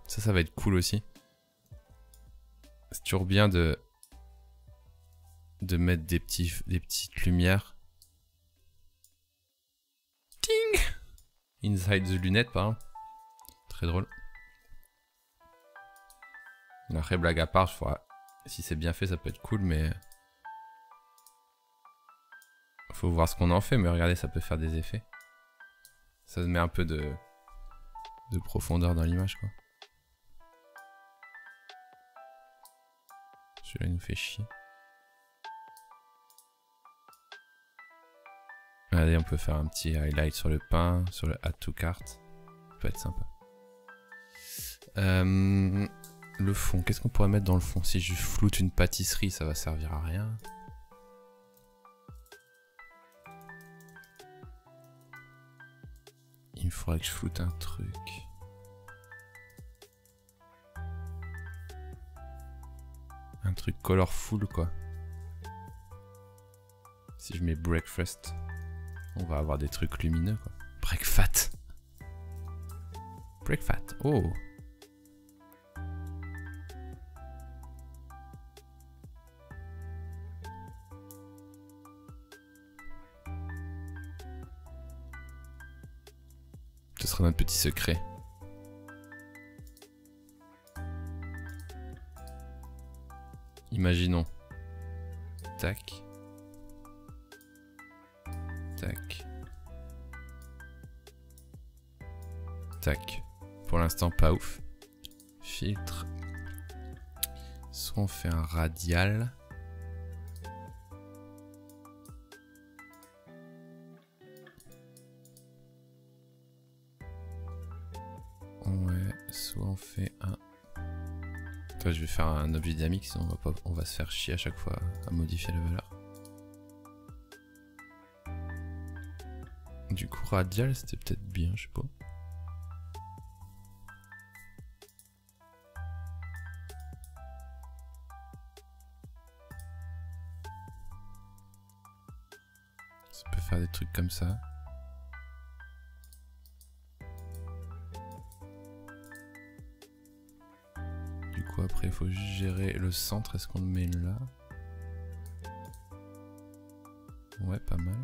Ça va être cool aussi. C'est toujours bien de mettre des petites lumières. Ting! Inside the lunette, par exemple. Très drôle. Après, blague à part, si c'est bien fait, ça peut être cool, mais... Faut voir ce qu'on en fait, mais regardez, ça peut faire des effets. Ça met un peu de profondeur dans l'image, quoi. Celui-là, il nous fait chier. Allez, on peut faire un petit highlight sur le pain, sur le Add to Cart. Ça peut être sympa. Le fond, qu'est-ce qu'on pourrait mettre dans le fond? Si je floute une pâtisserie, ça va servir à rien. Il me faudrait que je floute un truc. Un truc colorful, quoi. Si je mets breakfast, on va avoir des trucs lumineux, quoi. Breakfast. Breakfast. Oh. Ce sera notre petit secret. Imaginons. Tac. Tac. Tac. Pour l'instant, pas ouf. Filtre. Soit on fait un radial. Ouais, soit on fait un... Toi, je vais faire un objet dynamique, sinon on va se faire chier à chaque fois à modifier la valeur. Du coup, radial, c'était peut-être bien, je sais pas. Ça peut faire des trucs comme ça. Du coup, après, il faut juste gérer le centre. Est-ce qu'on le met là? Ouais, pas mal.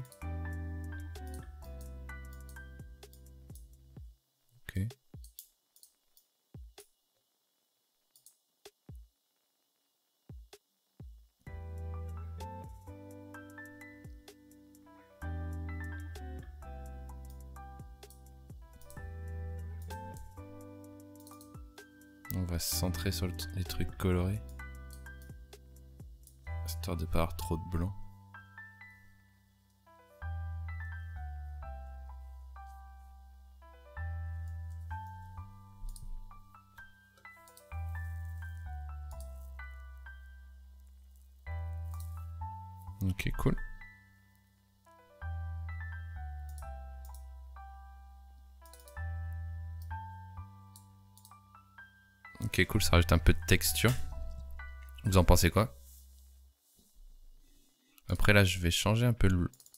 Ok. On va se centrer sur les trucs colorés. Histoire de pas avoir trop de blanc. Ok, cool. Ok, cool, ça rajoute un peu de texture. Vous en pensez quoi? Après là, je vais changer un peu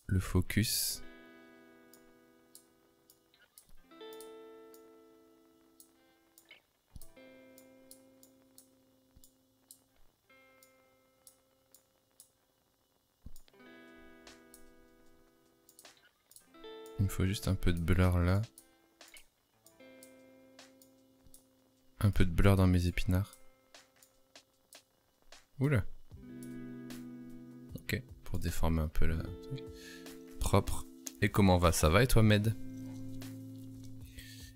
le focus. Il me faut juste un peu de blur là. Un peu de blur dans mes épinards. Oula. Ok, pour déformer un peu le truc. Propre. Et comment va? Ça va et toi, Med?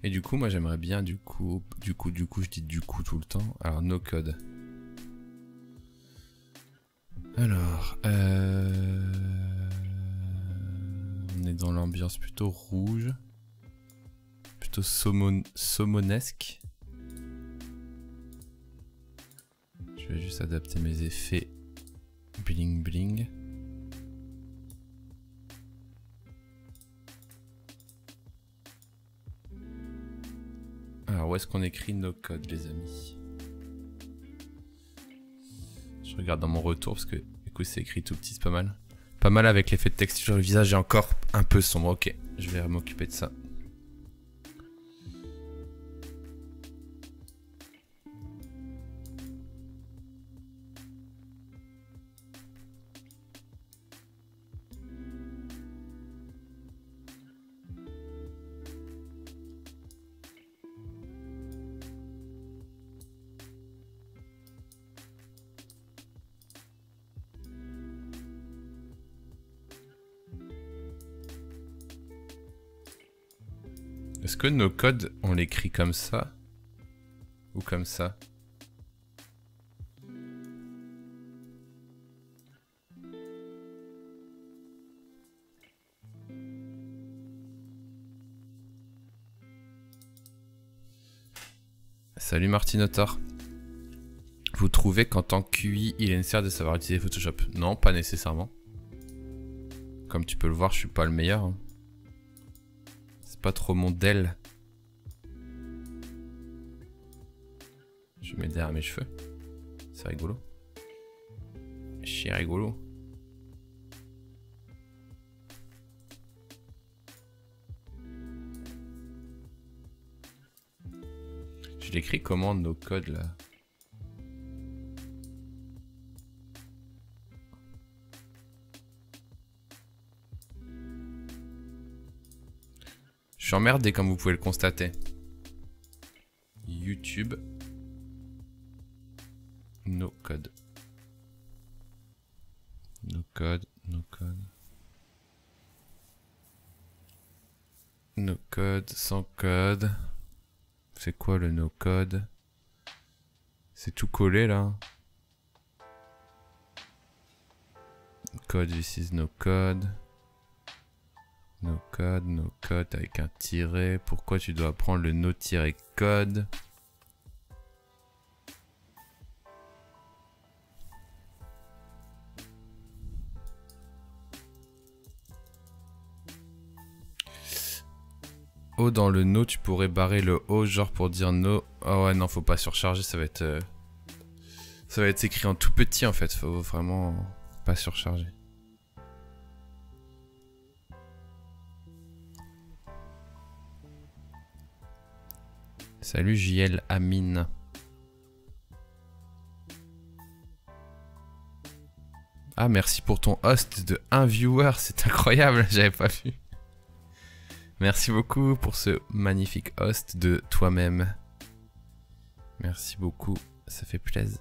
Et du coup, moi j'aimerais bien du coup, je dis du coup tout le temps. Alors, no code. Alors, on est dans l'ambiance plutôt rouge. Plutôt saumonesque. Je vais juste adapter mes effets bling bling. Alors où est-ce qu'on écrit nos codes, les amis? Je regarde dans mon retour parce que du coup c'est écrit tout petit, c'est pas mal. Pas mal avec l'effet de texture, le visage est encore un peu sombre. Ok, je vais m'occuper de ça. Est-ce que nos codes, on l'écrit comme ça? Ou comme ça? Salut Martinotor. Vous trouvez qu'en tant qu'UI, il est nécessaire de savoir utiliser Photoshop? Non, pas nécessairement. Comme tu peux le voir, je suis pas le meilleur. Hein. C'est pas trop mon DEL. Je mets derrière mes cheveux. C'est rigolo. C'est rigolo. Je l'écris comment nos codes là? Je suis emmerdé comme vous pouvez le constater. YouTube. No code. No code, no code. No code, sans code. C'est quoi le no code? C'est tout collé là. Code, this is no code. No code avec un tiret. Pourquoi tu dois prendre le no-code? O dans le no, tu pourrais barrer le O genre pour dire no. Ah ouais, non, faut pas surcharger, ça va être écrit en tout petit en fait, faut vraiment pas surcharger. Salut JL Amine. Ah, merci pour ton host de 1 viewer, c'est incroyable, j'avais pas vu. Merci beaucoup pour ce magnifique host de toi-même. Merci beaucoup, ça fait plaisir.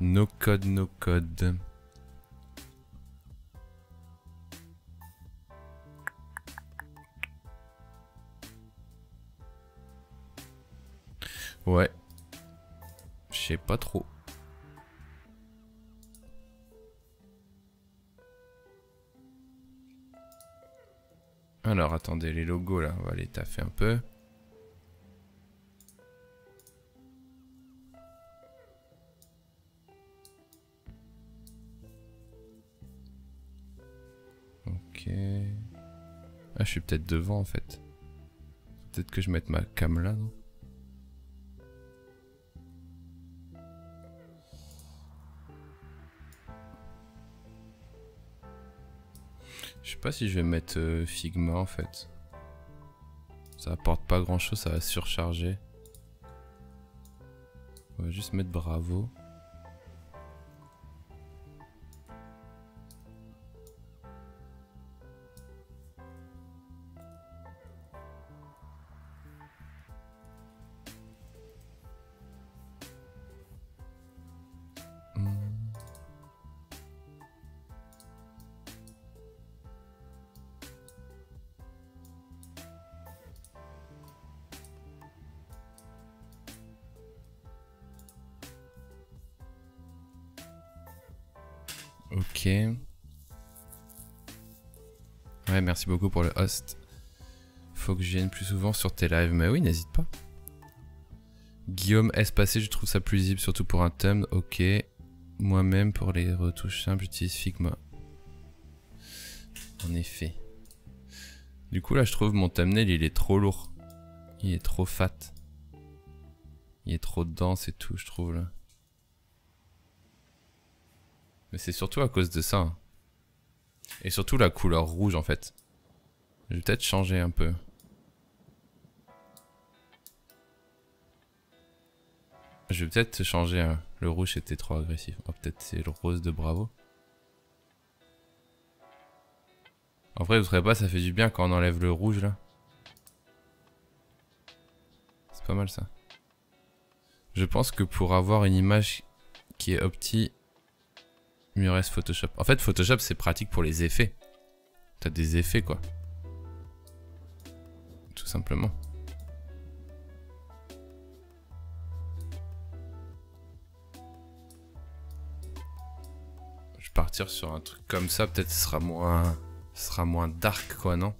No code, no code. Ouais. Je sais pas trop. Alors attendez, les logos là, on va les taffer un peu. Ok. Ah, je suis peut-être devant en fait. Peut-être que je mette ma cam là, non? Je sais pas si je vais mettre Figma en fait. Ça apporte pas grand chose, ça va surcharger. On va juste mettre Bravo. Ok. Ouais, merci beaucoup pour le host. Faut que je vienne plus souvent sur tes lives. Mais oui, n'hésite pas. Guillaume, espacé, je trouve ça plus lisible, surtout pour un thumb. Ok. Moi-même, pour les retouches simples, j'utilise Figma. En effet. Du coup, là, je trouve mon thumbnail, il est trop lourd. Il est trop fat. Il est trop dense et tout, je trouve, là. Mais c'est surtout à cause de ça. Hein. Et surtout la couleur rouge, en fait. Je vais peut-être changer un peu. Je vais peut-être changer. Hein. Le rouge était trop agressif. Oh, peut-être c'est le rose de Bravo. En vrai, vous trouvez pas, ça fait du bien quand on enlève le rouge là. C'est pas mal ça. Je pense que pour avoir une image qui est opti, mieux reste Photoshop. En fait, Photoshop c'est pratique pour les effets. T'as des effets quoi. Tout simplement. Je vais partir sur un truc comme ça, peut-être ce sera moins dark quoi, non?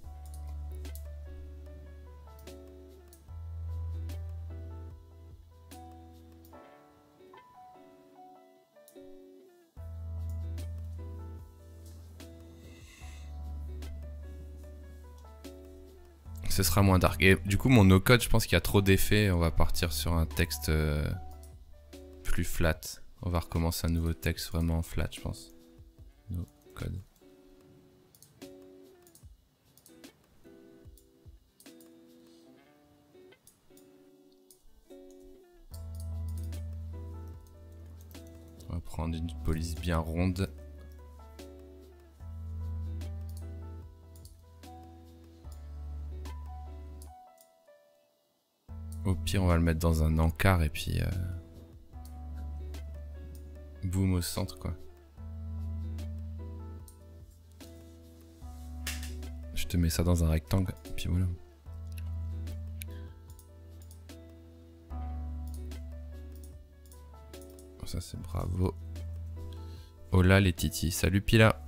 Ce sera moins dark. Et du coup, mon no-code, je pense qu'il y a trop d'effets. On va partir sur un texte plus flat. On va recommencer un nouveau texte vraiment flat, je pense. No-code. On va prendre une police bien ronde. Au pire, on va le mettre dans un encart et puis... boum au centre, quoi. Je te mets ça dans un rectangle, et puis voilà. Ça, c'est Bravo. Hola les titis. Salut Pila.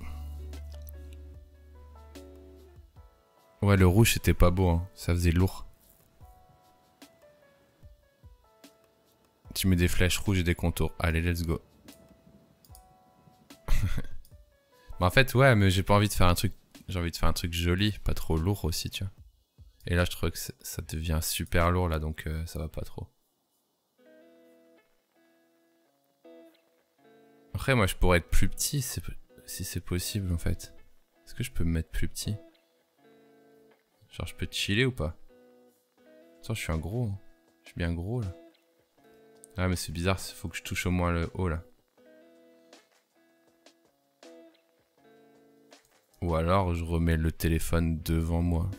Ouais, le rouge, c'était pas beau, hein. Ça faisait lourd. Tu mets des flèches rouges et des contours. Allez, let's go. Bah en fait, ouais, mais j'ai pas envie de faire un truc... J'ai envie de faire un truc joli, pas trop lourd aussi, tu vois. Et là, je trouve que ça devient super lourd, là, donc ça va pas trop. Après, moi, je pourrais être plus petit, si c'est possible, en fait. Est-ce que je peux me mettre plus petit? Genre, je peux chiller ou pas? Attends, je suis un gros. Hein. Je suis bien gros, là. Ah, mais c'est bizarre, il faut que je touche au moins le haut, là. Ou alors, je remets le téléphone devant moi.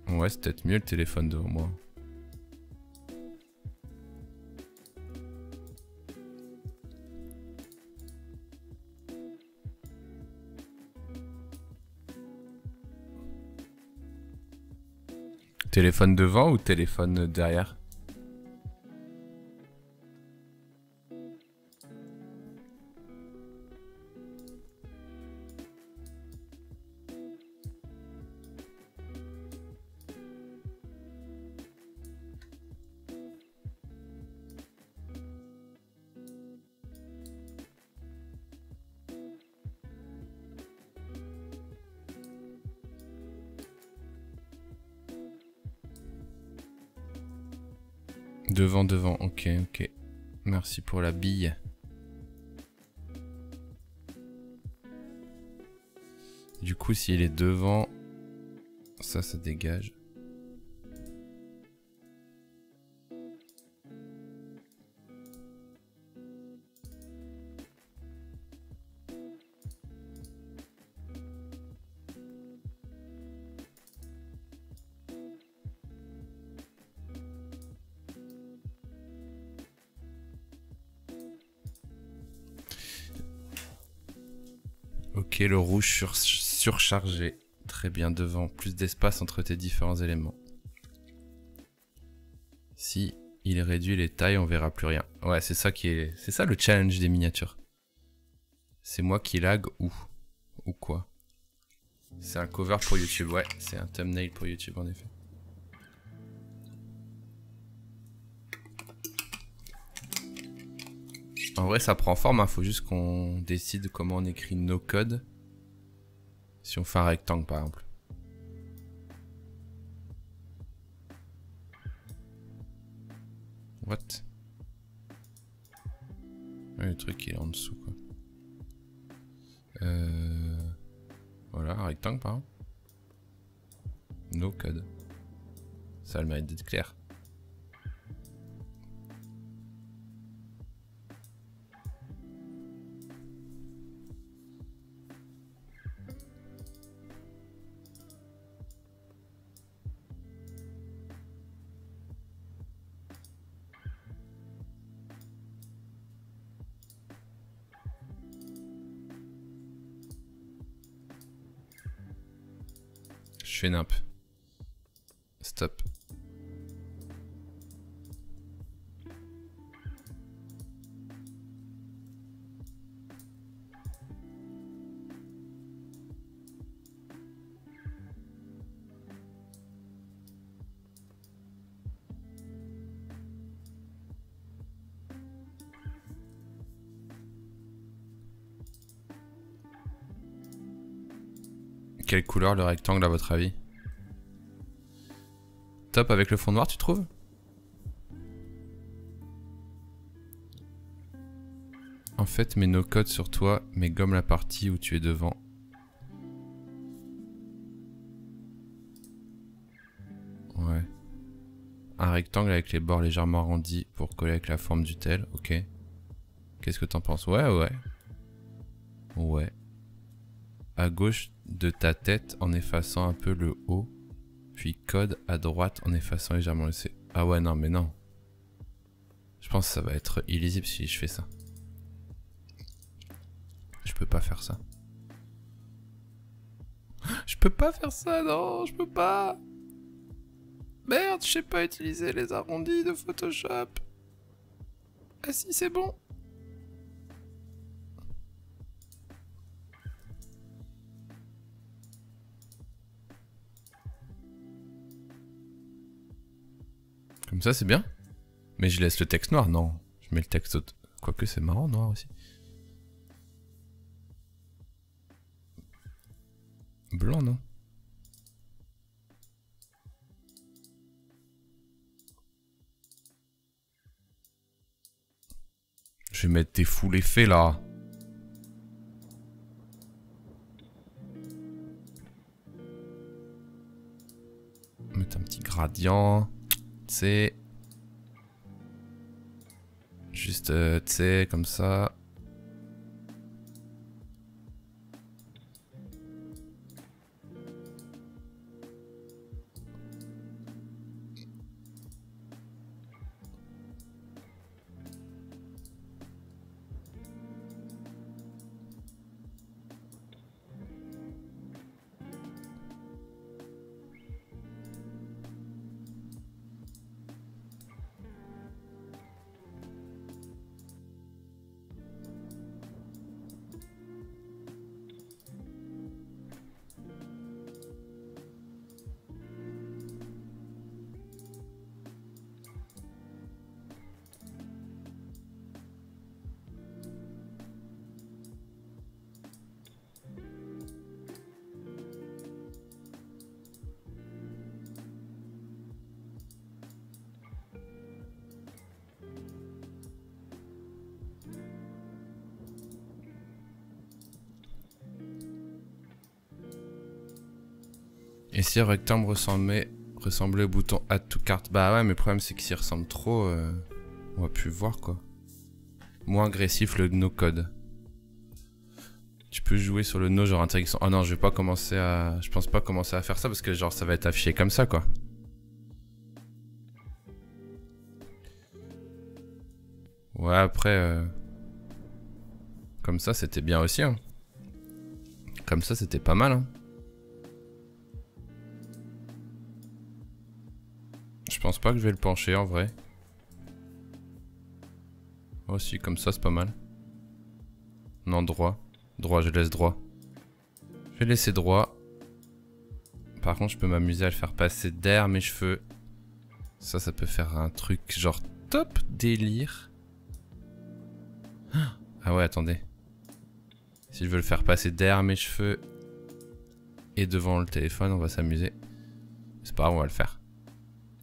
Ouais, c'est peut-être mieux le téléphone devant moi. Téléphone devant ou téléphone derrière? Devant, ok. Merci pour la bille. Du coup, s'il est devant, ça dégage. Ok, le rouge surchargé. Très bien, devant. Plus d'espace entre tes différents éléments. Si il réduit les tailles, on verra plus rien. Ouais, c'est ça c'est ça le challenge des miniatures. C'est moi qui lag ou quoi? C'est un cover pour YouTube, ouais. C'est un thumbnail pour YouTube, en effet. En vrai, ça prend forme, hein. Faut juste qu'on décide comment on écrit no code. Si on fait un rectangle, par exemple. What? Ouais, le truc il est en dessous, quoi. Voilà, un rectangle, par exemple. No code. Ça a le mérite d'être clair. Je fais nimp. Stop. Quelle couleur le rectangle à votre avis? Top avec le fond noir, tu trouves? En fait, mets no code sur toi, mais gomme la partie où tu es devant. Ouais. Un rectangle avec les bords légèrement arrondis pour coller avec la forme du tel, ok. Qu'est-ce que t'en penses? Ouais. Ouais. À gauche de ta tête en effaçant un peu le haut. Puis code à droite en effaçant légèrement le C. Ah ouais, non, mais non. Je pense que ça va être illisible si je fais ça. Je peux pas faire ça. Je peux pas faire ça, non, je peux pas. Merde, je sais pas utiliser les arrondis de Photoshop. Ah si, c'est bon. Comme ça, c'est bien. Mais je laisse le texte noir, non. Je mets le texte... Quoique c'est marrant, noir aussi. Blanc, non? Je vais mettre des full effets, là. Mettre un petit gradient. Tu sais... Juste, tu sais, comme ça. Et si le rectangle ressemblait au bouton Add to Cart? Bah ouais, mais le problème c'est que s'il ressemble trop, on va plus voir quoi. Moins agressif le no code. Tu peux jouer sur le no genre interaction. Ah non, je vais pas commencer à... Je pense pas commencer à faire ça parce que genre ça va être affiché comme ça quoi. Ouais, après... Comme ça c'était bien aussi hein. Comme ça c'était pas mal hein. Je pense pas que je vais le pencher en vrai. Oh si, comme ça c'est pas mal. Non, droit. Droit, je laisse droit. Je vais laisser droit. Par contre, je peux m'amuser à le faire passer derrière mes cheveux. Ça peut faire un truc genre top délire. Ah ouais, attendez. Si je veux le faire passer derrière mes cheveux et devant le téléphone, on va s'amuser. C'est pas grave, on va le faire.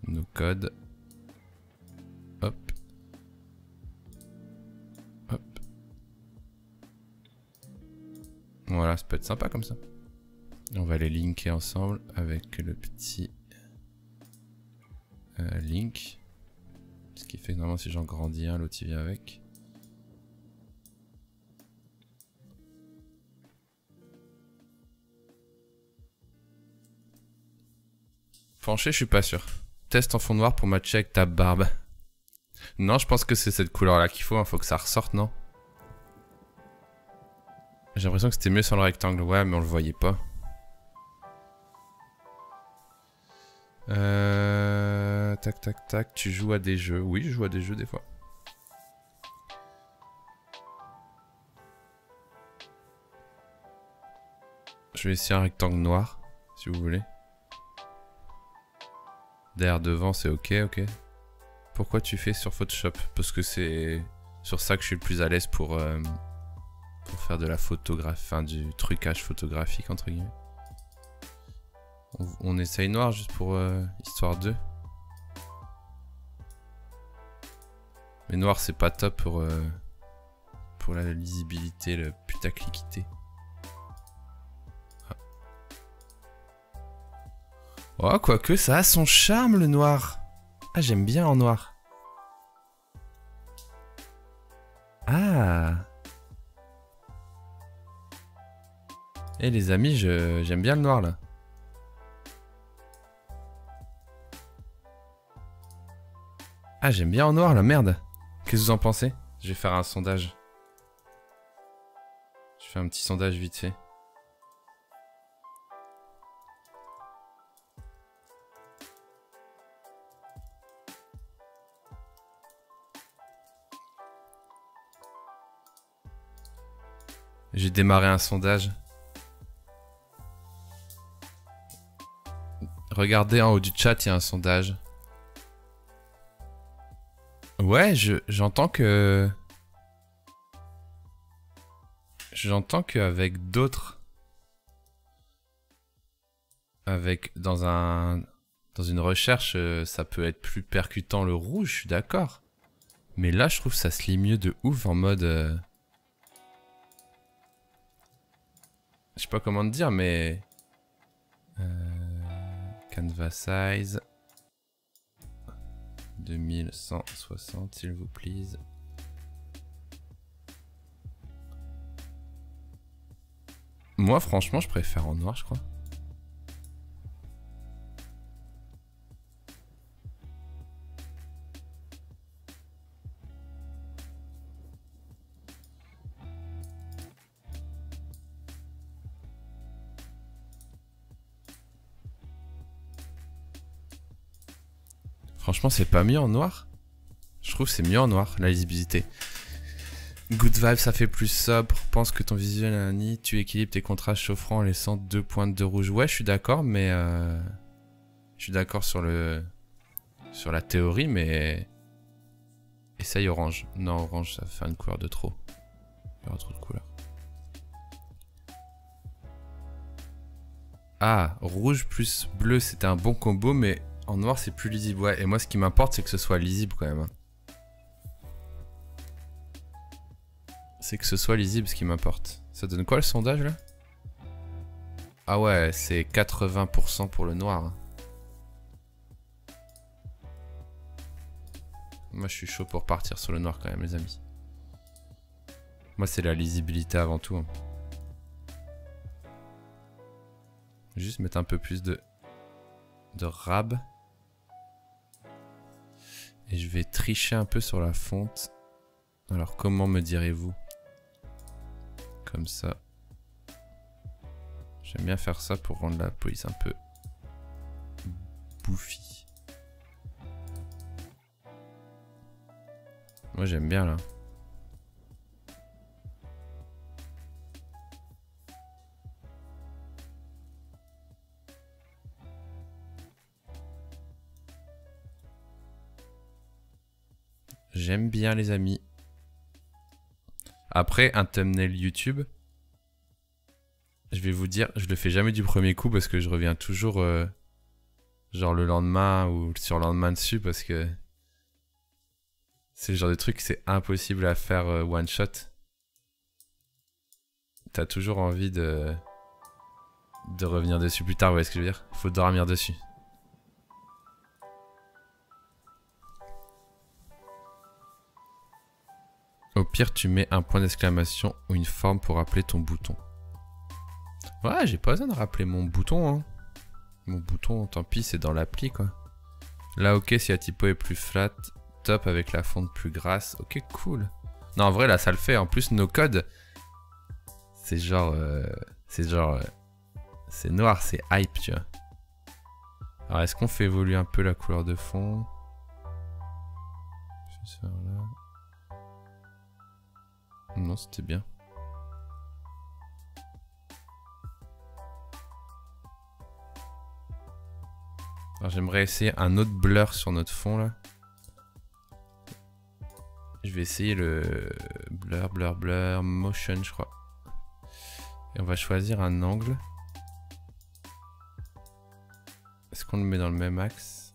No code. Hop. Hop. Voilà, ça peut être sympa comme ça. On va les linker ensemble avec le petit link. Ce qui fait que normalement si j'en grandis un, l'autre il vient avec. Penché, je suis pas sûr. Test en fond noir pour matcher avec ta barbe. Non, je pense que c'est cette couleur là qu'il faut, hein. Faut que ça ressorte, non? J'ai l'impression que c'était mieux sur le rectangle, ouais, mais on le voyait pas. Tac, tac, tac, tu joues à des jeux. Oui, je joue à des jeux des fois. Je vais essayer un rectangle noir, si vous voulez. Derrière devant, c'est ok, ok. Pourquoi tu fais sur Photoshop? Parce que c'est sur ça que je suis le plus à l'aise pour faire de la photographie, enfin du trucage photographique entre guillemets. On essaye noir juste pour histoire 2. Mais noir c'est pas top pour la lisibilité, le putacliquité. Ah. Oh, quoique ça a son charme le noir. Ah, j'aime bien en noir. Ah. Eh les amis, j'aime bien le noir là. Ah, j'aime bien en noir là, merde. Qu'est-ce que vous en pensez? Je vais faire un sondage. Je fais un petit sondage vite fait. J'ai démarré un sondage. Regardez en haut du chat, il y a un sondage. Ouais, j'entends que... J'entends qu'avec d'autres... Dans une recherche, ça peut être plus percutant le rouge, je suis d'accord. Mais là, je trouve que ça se lit mieux de ouf en mode... Je sais pas comment te dire, mais... Canvas size... 2160, s'il vous plaît. Moi, franchement, je préfère en noir, je crois. Franchement, c'est pas mieux en noir. Je trouve que c'est mieux en noir, la lisibilité. Good vibe, ça fait plus sobre. Pense que ton visuel a un nid. Tu équilibres tes contrastes chauffants en laissant 2 pointes de rouge. Ouais, je suis d'accord, mais... Je suis d'accord sur la théorie, mais... Essaye orange. Non, orange, ça fait une couleur de trop. Il y aura trop de couleurs. Ah, rouge plus bleu, c'était un bon combo, mais... En noir, c'est plus lisible, ouais. Et moi, ce qui m'importe, c'est que ce soit lisible quand même. C'est que ce soit lisible, ce qui m'importe. Ça donne quoi le sondage là? Ah ouais, c'est 80% pour le noir. Moi, je suis chaud pour partir sur le noir quand même, les amis. Moi, c'est la lisibilité avant tout. Hein. Juste mettre un peu plus de rab. Et je vais tricher un peu sur la fonte. Alors, comment me direz-vous? Comme ça. J'aime bien faire ça pour rendre la police un peu bouffi. Moi, j'aime bien, là. J'aime bien, les amis. Après, un thumbnail YouTube, je vais vous dire, je le fais jamais du premier coup parce que je reviens toujours genre le lendemain ou sur le lendemain dessus parce que c'est le genre de truc que c'est impossible à faire one shot. T'as toujours envie de revenir dessus plus tard, vous voyez ce que je veux dire? Il faut dormir dessus. Au pire, tu mets un point d'exclamation ou une forme pour rappeler ton bouton. Ouais, j'ai pas besoin de rappeler mon bouton. Hein. Mon bouton, tant pis, c'est dans l'appli, quoi. Là, ok, si la typo est plus flat, top avec la fonte plus grasse. Ok, cool. Non, en vrai, là, ça le fait. En plus, nos codes, c'est genre... c'est noir, c'est hype, tu vois. Alors, est-ce qu'on fait évoluer un peu la couleur de fond? Je vais faire là. Non, c'était bien. Alors j'aimerais essayer un autre blur sur notre fond là. Je vais essayer le blur motion je crois. Et on va choisir un angle. Est-ce qu'on le met dans le même axe?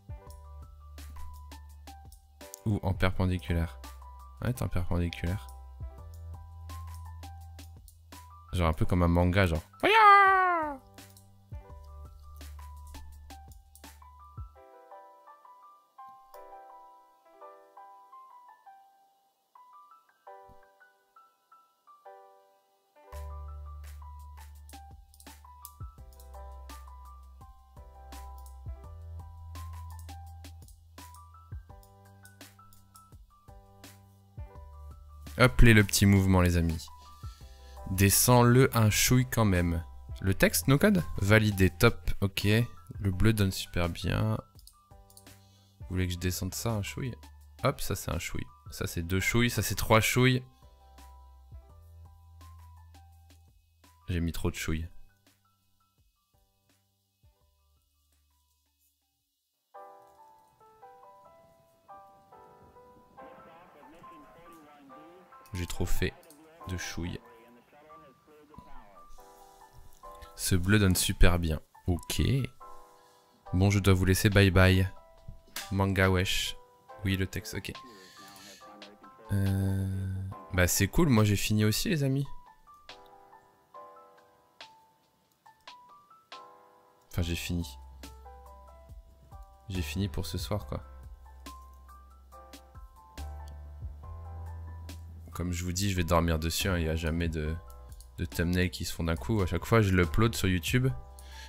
Ou en perpendiculaire? Ouais, c'est en perpendiculaire. Genre un peu comme un manga, genre. Hop, le petit mouvement, les amis. Descends-le un chouille quand même. Le texte, no code? Validé, top, ok. Le bleu donne super bien. Vous voulez que je descende ça un chouille? Hop, ça c'est un chouille. Ça c'est 2 chouilles, ça c'est 3 chouilles. J'ai mis trop de chouilles. J'ai trop fait de chouilles. Ce bleu donne super bien. Ok. Bon, je dois vous laisser. Bye bye. Manga wesh. Oui, le texte, ok. Bah c'est cool, moi j'ai fini aussi les amis. Enfin j'ai fini. J'ai fini pour ce soir quoi. Comme je vous dis, je vais dormir dessus, hein. Il n'y a jamais de thumbnails qui se font d'un coup. À chaque fois je l'upload sur YouTube.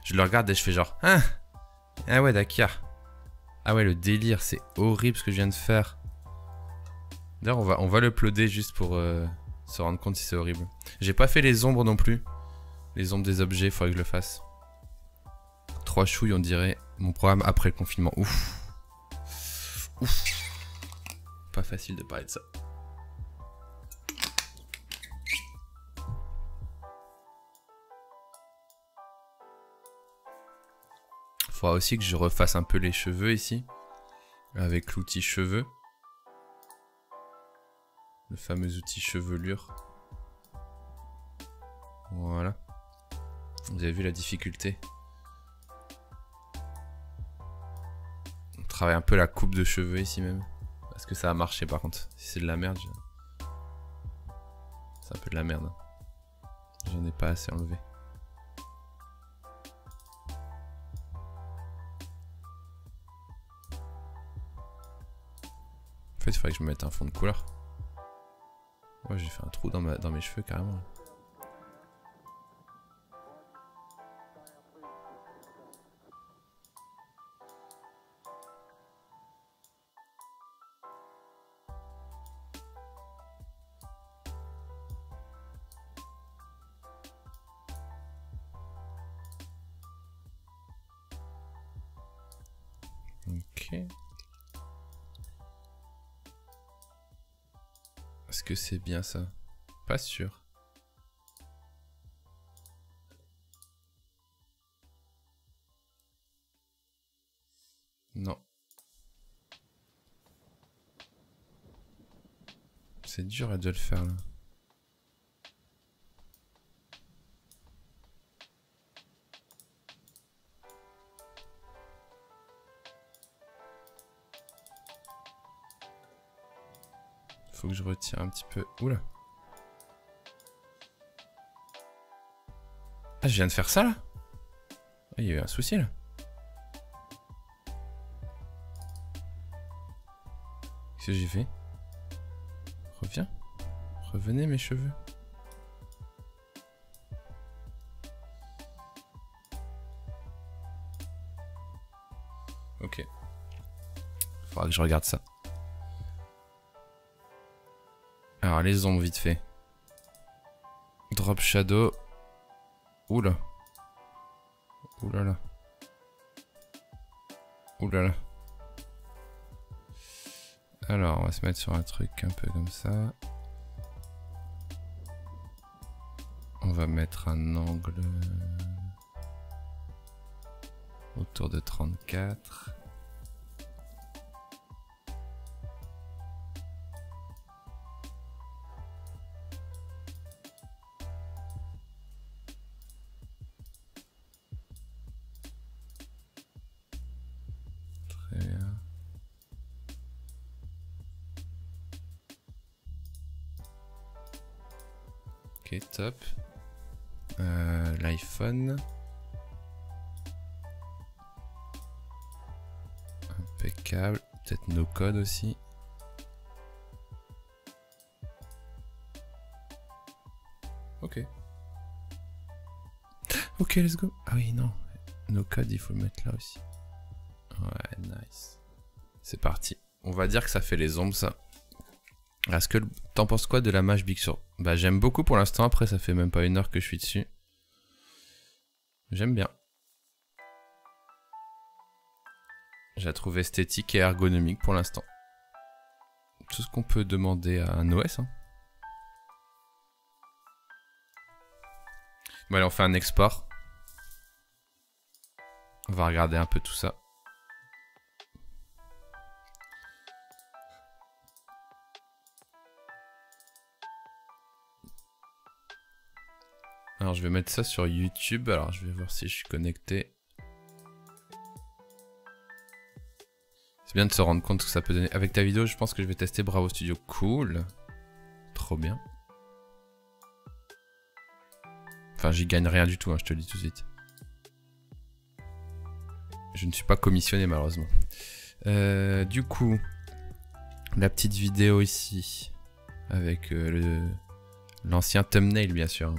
Je le regarde et je fais genre ah ouais d'accord. Ah ouais le délire, c'est horrible ce que je viens de faire. D'ailleurs on va l'uploader juste pour se rendre compte si c'est horrible. J'ai pas fait les ombres non plus. Les ombres des objets, il faudrait que je le fasse. 3 chouilles on dirait. Mon programme après le confinement. Ouf. Ouf. Pas facile de parler de ça. Faudra aussi que je refasse un peu les cheveux ici. Avec l'outil cheveux. Le fameux outil chevelure. Voilà. Vous avez vu la difficulté. On travaille un peu la coupe de cheveux ici même. Parce que ça a marché par contre. Si c'est de la merde, c'est un peu de la merde. J'en ai pas assez enlevé. faudrait que je me mette un fond de couleur. Ouais, j'ai fait un trou dans mes cheveux carrément. Ok. Est-ce que c'est bien ça? Pas sûr. Non. C'est dur de le faire là. Faut que je retire un petit peu. Oula. Ah, je viens de faire ça là? Ah, il y a eu un souci là. Qu'est-ce que j'ai fait? Reviens. Revenez mes cheveux. Ok. Faudra que je regarde ça. Alors les ombres vite fait. Drop shadow. Oula. Oulala. Oulala. Alors on va se mettre sur un truc un peu comme ça. On va mettre un angle autour de 34. Très bien. Ok, top. L'iPhone. Impeccable. Peut-être no code aussi. Ok. Ok, let's go. Ah oui, non. No code, il faut le mettre là aussi. Ouais, nice. C'est parti. On va dire que ça fait les ombres, ça. Est-ce que t'en penses quoi de la Mage Big Sur? Bah, j'aime beaucoup pour l'instant. Après, ça fait même pas 1 heure que je suis dessus. J'aime bien. Je la trouve esthétique et ergonomique pour l'instant. Tout ce qu'on peut demander à un OS. Hein. Bon, allez, on fait un export. On va regarder un peu tout ça. Alors je vais mettre ça sur YouTube, alors je vais voir si je suis connecté. C'est bien de se rendre compte ce que ça peut donner. Avec ta vidéo, je pense que je vais tester Bravo Studio. Cool. Trop bien. Enfin, j'y gagne rien du tout, hein, je te le dis tout de suite. Je ne suis pas commissionné malheureusement. Du coup, la petite vidéo ici, avec l'ancien thumbnail bien sûr.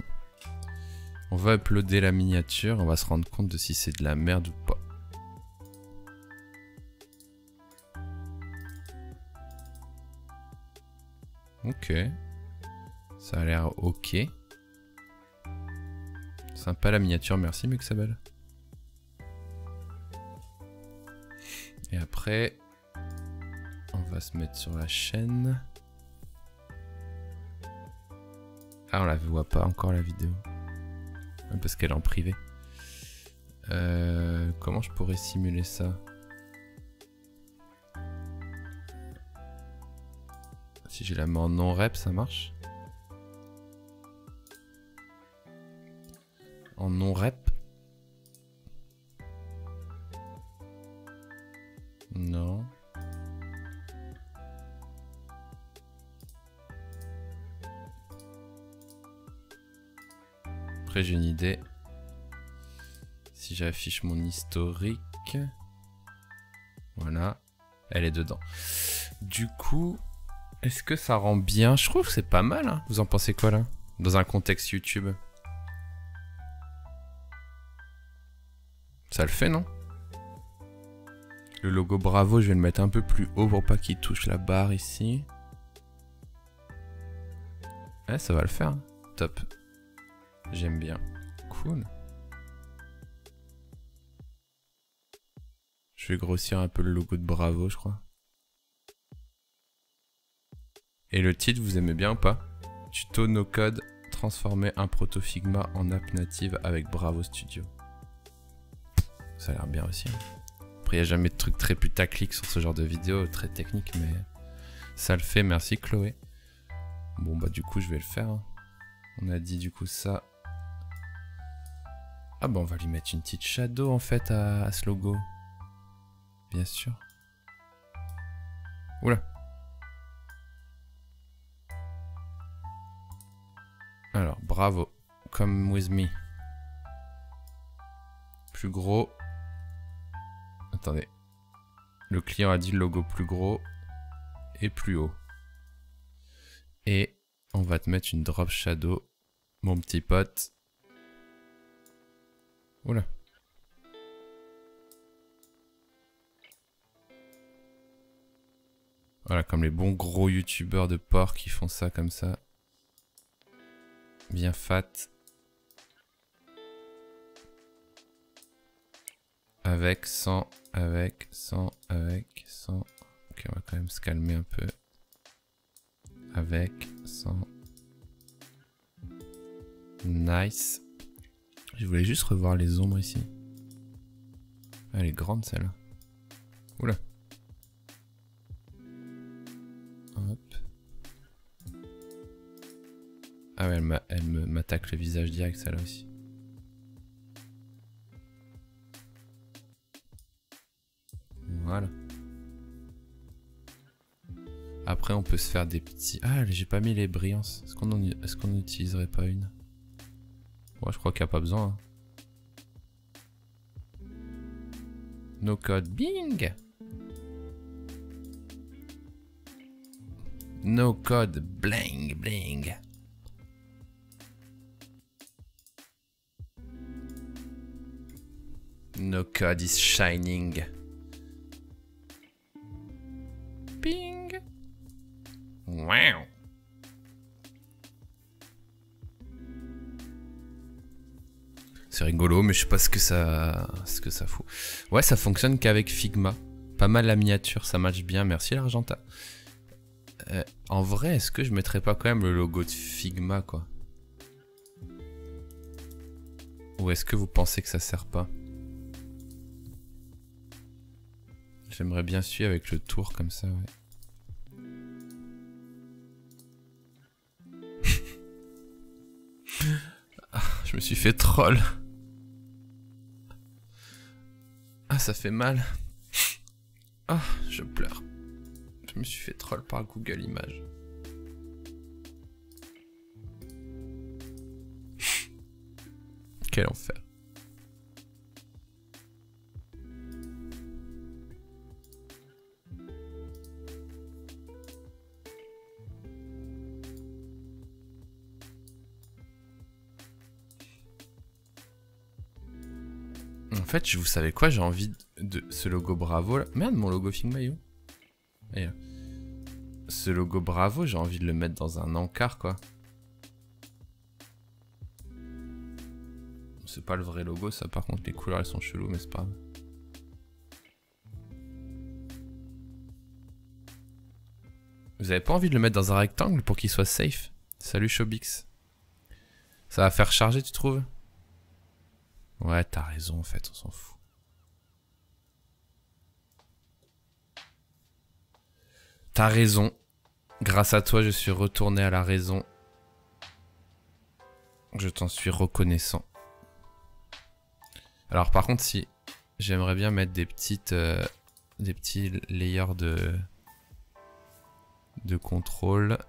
On va uploader la miniature, on va se rendre compte de si c'est de la merde ou pas. Ok. Ça a l'air ok. Sympa la miniature, merci Mexabel. Et après, on va se mettre sur la chaîne. Ah, on la voit pas encore la vidéo. Parce qu'elle est en privé. Comment je pourrais simuler ça? Si je la mets en non-rep, ça marche? En non-rep? Non. Après j'ai une idée. Si j'affiche mon historique. Voilà. Elle est dedans. Du coup, Est-ce que ça rend bien? Je trouve que c'est pas mal, hein. Vous en pensez quoi, là? Dans un contexte YouTube. Ça le fait, non? Le logo Bravo, je vais le mettre un peu plus haut pour pas qu'il touche la barre ici. Ouais, ça va le faire. Top. J'aime bien. Cool. Je vais grossir un peu le logo de Bravo, je crois. Et le titre, vous aimez bien ou pas? Tuto no code, transformer un proto Figma en app native avec Bravo Studio. Ça a l'air bien aussi. Après, il n'y a jamais de truc très putaclic sur ce genre de vidéo, très technique, mais ça le fait. Merci Chloé. Bon, bah du coup, je vais le faire. Hein. On a dit du coup ça. Ah bah on va lui mettre une petite shadow en fait à ce logo. Bien sûr. Oula. Alors, Bravo. Come with me. Plus gros. Attendez. Le client a dit le logo plus gros et plus haut. Et on va te mettre une drop shadow, mon petit pote. Oula. Voilà, comme les bons gros youtubeurs de porc qui font ça comme ça. Bien fat. Avec, sans, avec, sans, avec, sans. Ok, on va quand même se calmer un peu. Avec, sans. Nice. Je voulais juste revoir les ombres ici. Ah, elle est grande celle-là. Oula. Hop. Ah ouais, elle m'attaque le visage direct celle-là aussi. Voilà. Après on peut se faire des petits... Ah, j'ai pas mis les brillances. Est-ce qu'on n'utiliserait pas une? Ouais, je crois qu'il n'y a pas besoin. Hein. No code. Bing! No code. Bling, bling. No code is shining. Ping. Wow. C'est rigolo, mais je sais pas ce que ça fout. Ouais, ça fonctionne qu'avec Figma. Pas mal la miniature, ça match bien. Merci l'Argenta. En vrai, est-ce que je mettrais pas quand même le logo de Figma, quoi? Ou est-ce que vous pensez que ça sert pas? J'aimerais bien suivre avec le tour comme ça, ouais. Ah, je me suis fait troll. Ah, ça fait mal. Ah, je pleure. Je me suis fait troll par Google Images. Quel enfer. En fait, vous savez quoi, j'ai envie de ce logo Bravo là. Merde, mon logo Figma est où? Et là. Ce logo Bravo, j'ai envie de le mettre dans un encart, quoi. C'est pas le vrai logo, ça. Par contre, les couleurs, elles sont cheloues, mais c'est pas grave. Vous avez pas envie de le mettre dans un rectangle pour qu'il soit safe? Salut Showbix. Ça va faire charger, tu trouves? Ouais, t'as raison, en fait, on s'en fout. T'as raison. Grâce à toi, je suis retourné à la raison. Je t'en suis reconnaissant. Alors par contre, si j'aimerais bien mettre des petits layers de contrôle.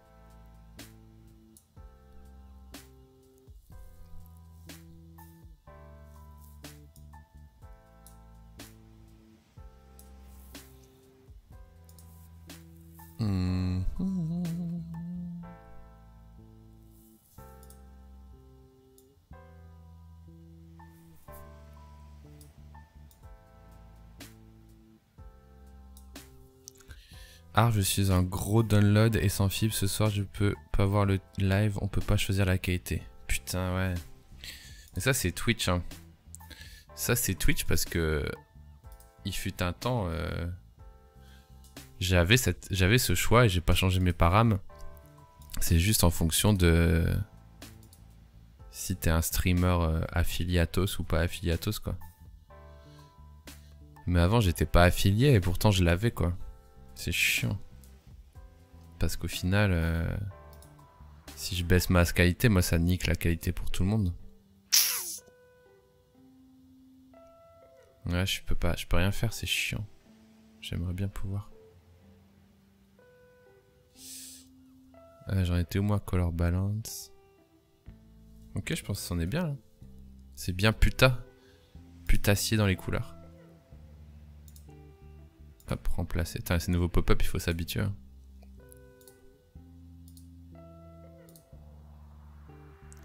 Ah, je suis un gros download et sans fibre ce soir je peux pas voir le live, on peut pas choisir la qualité. Putain ouais. Mais ça c'est Twitch hein. Ça c'est Twitch parce que il fut un temps j'avais ce choix et j'ai pas changé mes param. C'est juste en fonction de si t'es un streamer affiliatos ou pas affiliatos quoi. Mais avant j'étais pas affilié et pourtant je l'avais quoi. C'est chiant. Parce qu'au final, si je baisse ma qualité, moi ça nique la qualité pour tout le monde. Ouais, je peux rien faire, c'est chiant. J'aimerais bien pouvoir. J'en étais où moi, color balance. Ok, je pense que c'en est bien là. C'est bien putassier dans les couleurs. Hop, remplacer. Putain, ces nouveaux pop-up, il faut s'habituer. Hein.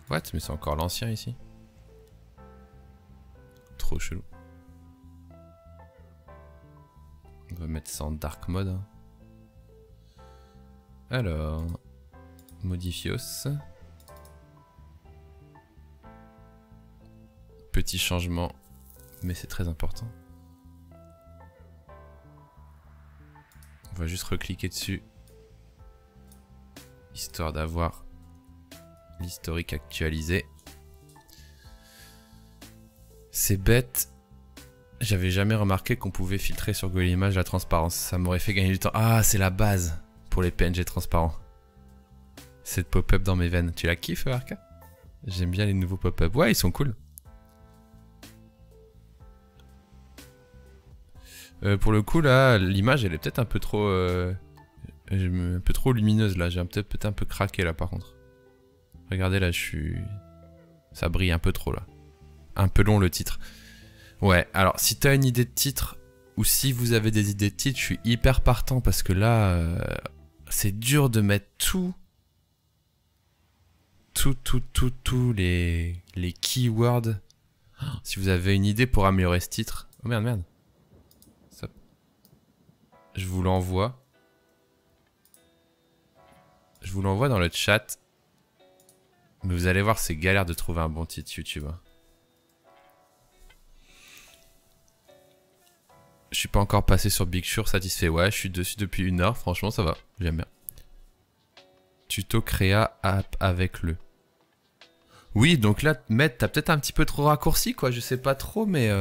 What? Mais c'est encore l'ancien ici. Trop chelou. On va mettre ça en dark mode. Hein. Alors, modifios. Petit changement, mais c'est très important. On va juste recliquer dessus, histoire d'avoir l'historique actualisé. C'est bête. J'avais jamais remarqué qu'on pouvait filtrer sur Google Images la transparence. Ça m'aurait fait gagner du temps. Ah, c'est la base pour les PNG transparents. Cette pop-up dans mes veines. Tu la kiffes, Arca? J'aime bien les nouveaux pop-up. Ouais, ils sont cool. Pour le coup, là, l'image, elle est peut-être un peu trop... un peu trop lumineuse, là. J'ai peut-être un peu craqué, là, par contre. Regardez, là, je suis... Ça brille un peu trop, là. Un peu long, le titre. Ouais, alors, si t'as une idée de titre, ou si vous avez des idées de titre, je suis hyper partant, parce que là, c'est dur de mettre tous les keywords. Si vous avez une idée pour améliorer ce titre... Oh, merde. Je vous l'envoie. Je vous l'envoie dans le chat. Mais vous allez voir, c'est galère de trouver un bon titre YouTube. Je suis pas encore passé sur Big Sur, satisfait. Ouais, je suis dessus depuis 1 heure. Franchement, ça va. J'aime bien. Tuto créa app avec le. Oui, donc là, Matt, t'as peut-être un petit peu trop raccourci, quoi. Je sais pas trop, mais...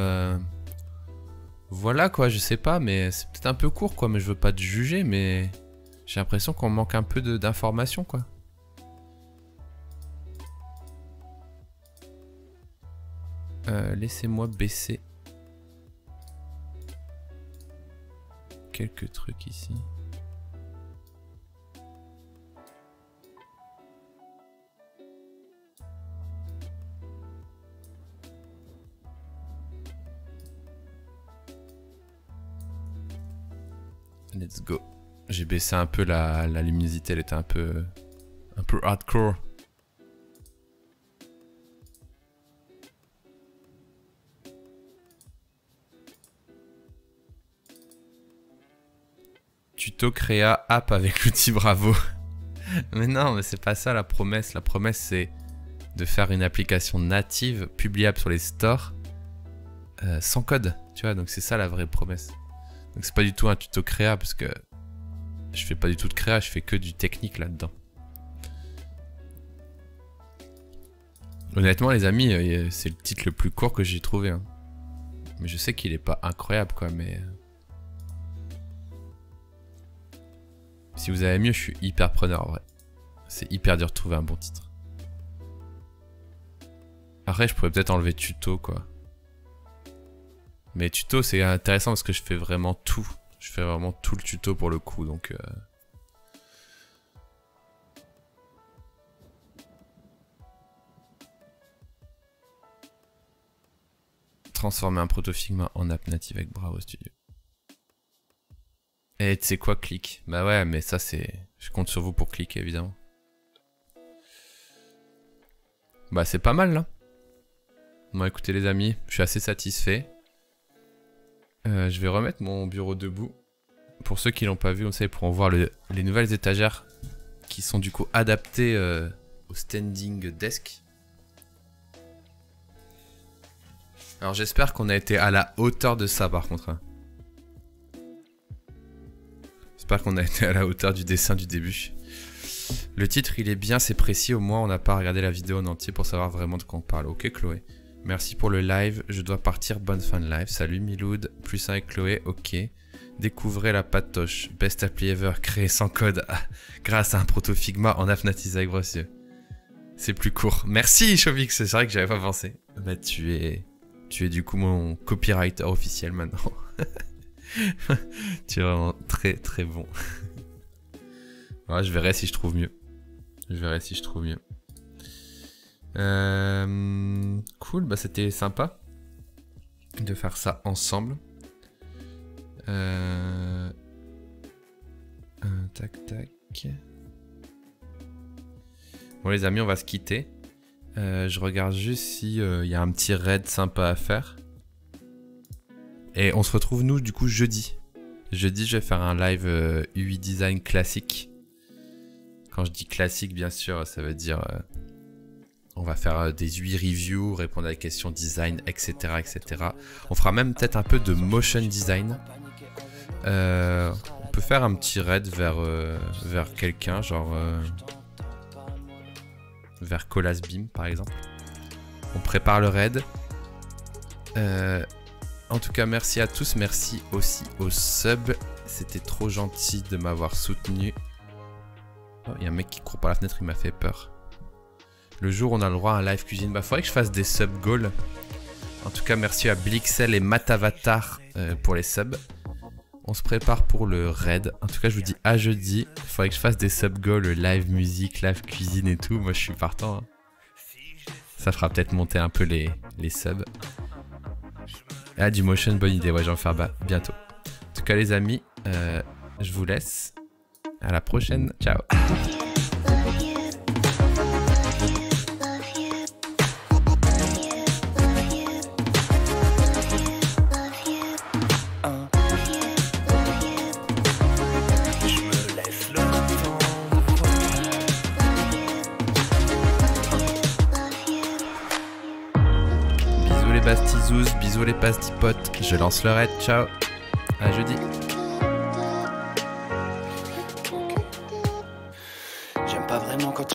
Voilà quoi, je sais pas, mais c'est peut-être un peu court quoi, mais je veux pas te juger, mais j'ai l'impression qu'on manque un peu d'informations quoi. Laissez-moi baisser quelques trucs ici. Let's go. J'ai baissé un peu la luminosité, elle était un peu hardcore. Tuto créa app avec l'outil Bravo. Mais non, mais c'est pas ça la promesse. La promesse c'est de faire une application native publiable sur les stores sans code. Tu vois, donc c'est ça la vraie promesse. Donc c'est pas du tout un tuto créa parce que je fais pas du tout de créa, je fais que du technique là-dedans. Honnêtement les amis, c'est le titre le plus court que j'ai trouvé. Hein. Mais je sais qu'il est pas incroyable quoi, mais... Si vous avez mieux, je suis hyper preneur en vrai. C'est hyper dur de trouver un bon titre. Après je pourrais peut-être enlever tuto quoi. Mais tuto c'est intéressant parce que je fais vraiment tout. Je fais vraiment tout le tuto pour le coup donc... Transformer un proto-Figma en app native avec Bravo Studio. Et tu sais quoi, clique. Bah ouais mais ça c'est... Je compte sur vous pour cliquer évidemment. Bah c'est pas mal là. Bon écoutez les amis, je suis assez satisfait. Je vais remettre mon bureau debout pour ceux qui l'ont pas vu, comme ça ils pourront voir les nouvelles étagères qui sont du coup adaptées au standing desk. Alors j'espère qu'on a été à la hauteur de ça par contre. J'espère qu'on a été à la hauteur du dessin du début. Le titre il est bien, c'est précis, au moins on n'a pas regardé la vidéo en entier pour savoir vraiment de quoi on parle. Ok Chloé. Merci pour le live, je dois partir, bonne fin de live. Salut Miloud, plus 1 avec Chloé, ok. Découvrez la patoche, best appli ever, créée sans code grâce à un proto Figma en Afnatize avec Brossieux. C'est plus court. Merci Chobix, c'est vrai que j'avais pas pensé. Bah tu es du coup mon copywriter officiel maintenant. Tu es vraiment très très bon. Ouais, je verrai si je trouve mieux. Cool, bah c'était sympa de faire ça ensemble. Tac tac. Bon les amis, on va se quitter. Je regarde juste si y a un petit raid sympa à faire. Et on se retrouve nous du coup jeudi. Jeudi je vais faire un live UI design classique. Quand je dis classique bien sûr ça veut dire on va faire des UI reviews, répondre à des questions design, etc. etc. On fera même peut-être un peu de motion design. On peut faire un petit raid vers quelqu'un, genre vers Colasbeam par exemple. On prépare le raid. En tout cas merci à tous, merci aussi aux subs. C'était trop gentil de m'avoir soutenu. Oh, il y a un mec qui court par la fenêtre, il m'a fait peur. Le jour où on a le droit à un live cuisine, bah faudrait que je fasse des sub goals. En tout cas merci à Blixel et Matavatar pour les subs. On se prépare pour le raid. En tout cas je vous dis à jeudi. Il faudrait que je fasse des sub goals, live musique, live cuisine et tout. Moi je suis partant. Hein. Ça fera peut-être monter un peu les subs. Ah du motion, bonne idée, ouais j'en vais faire bientôt. En tout cas les amis, je vous laisse. À la prochaine, ciao. Bisous les pastipotes, je lance le raid, ciao, à jeudi. J'aime pas vraiment quand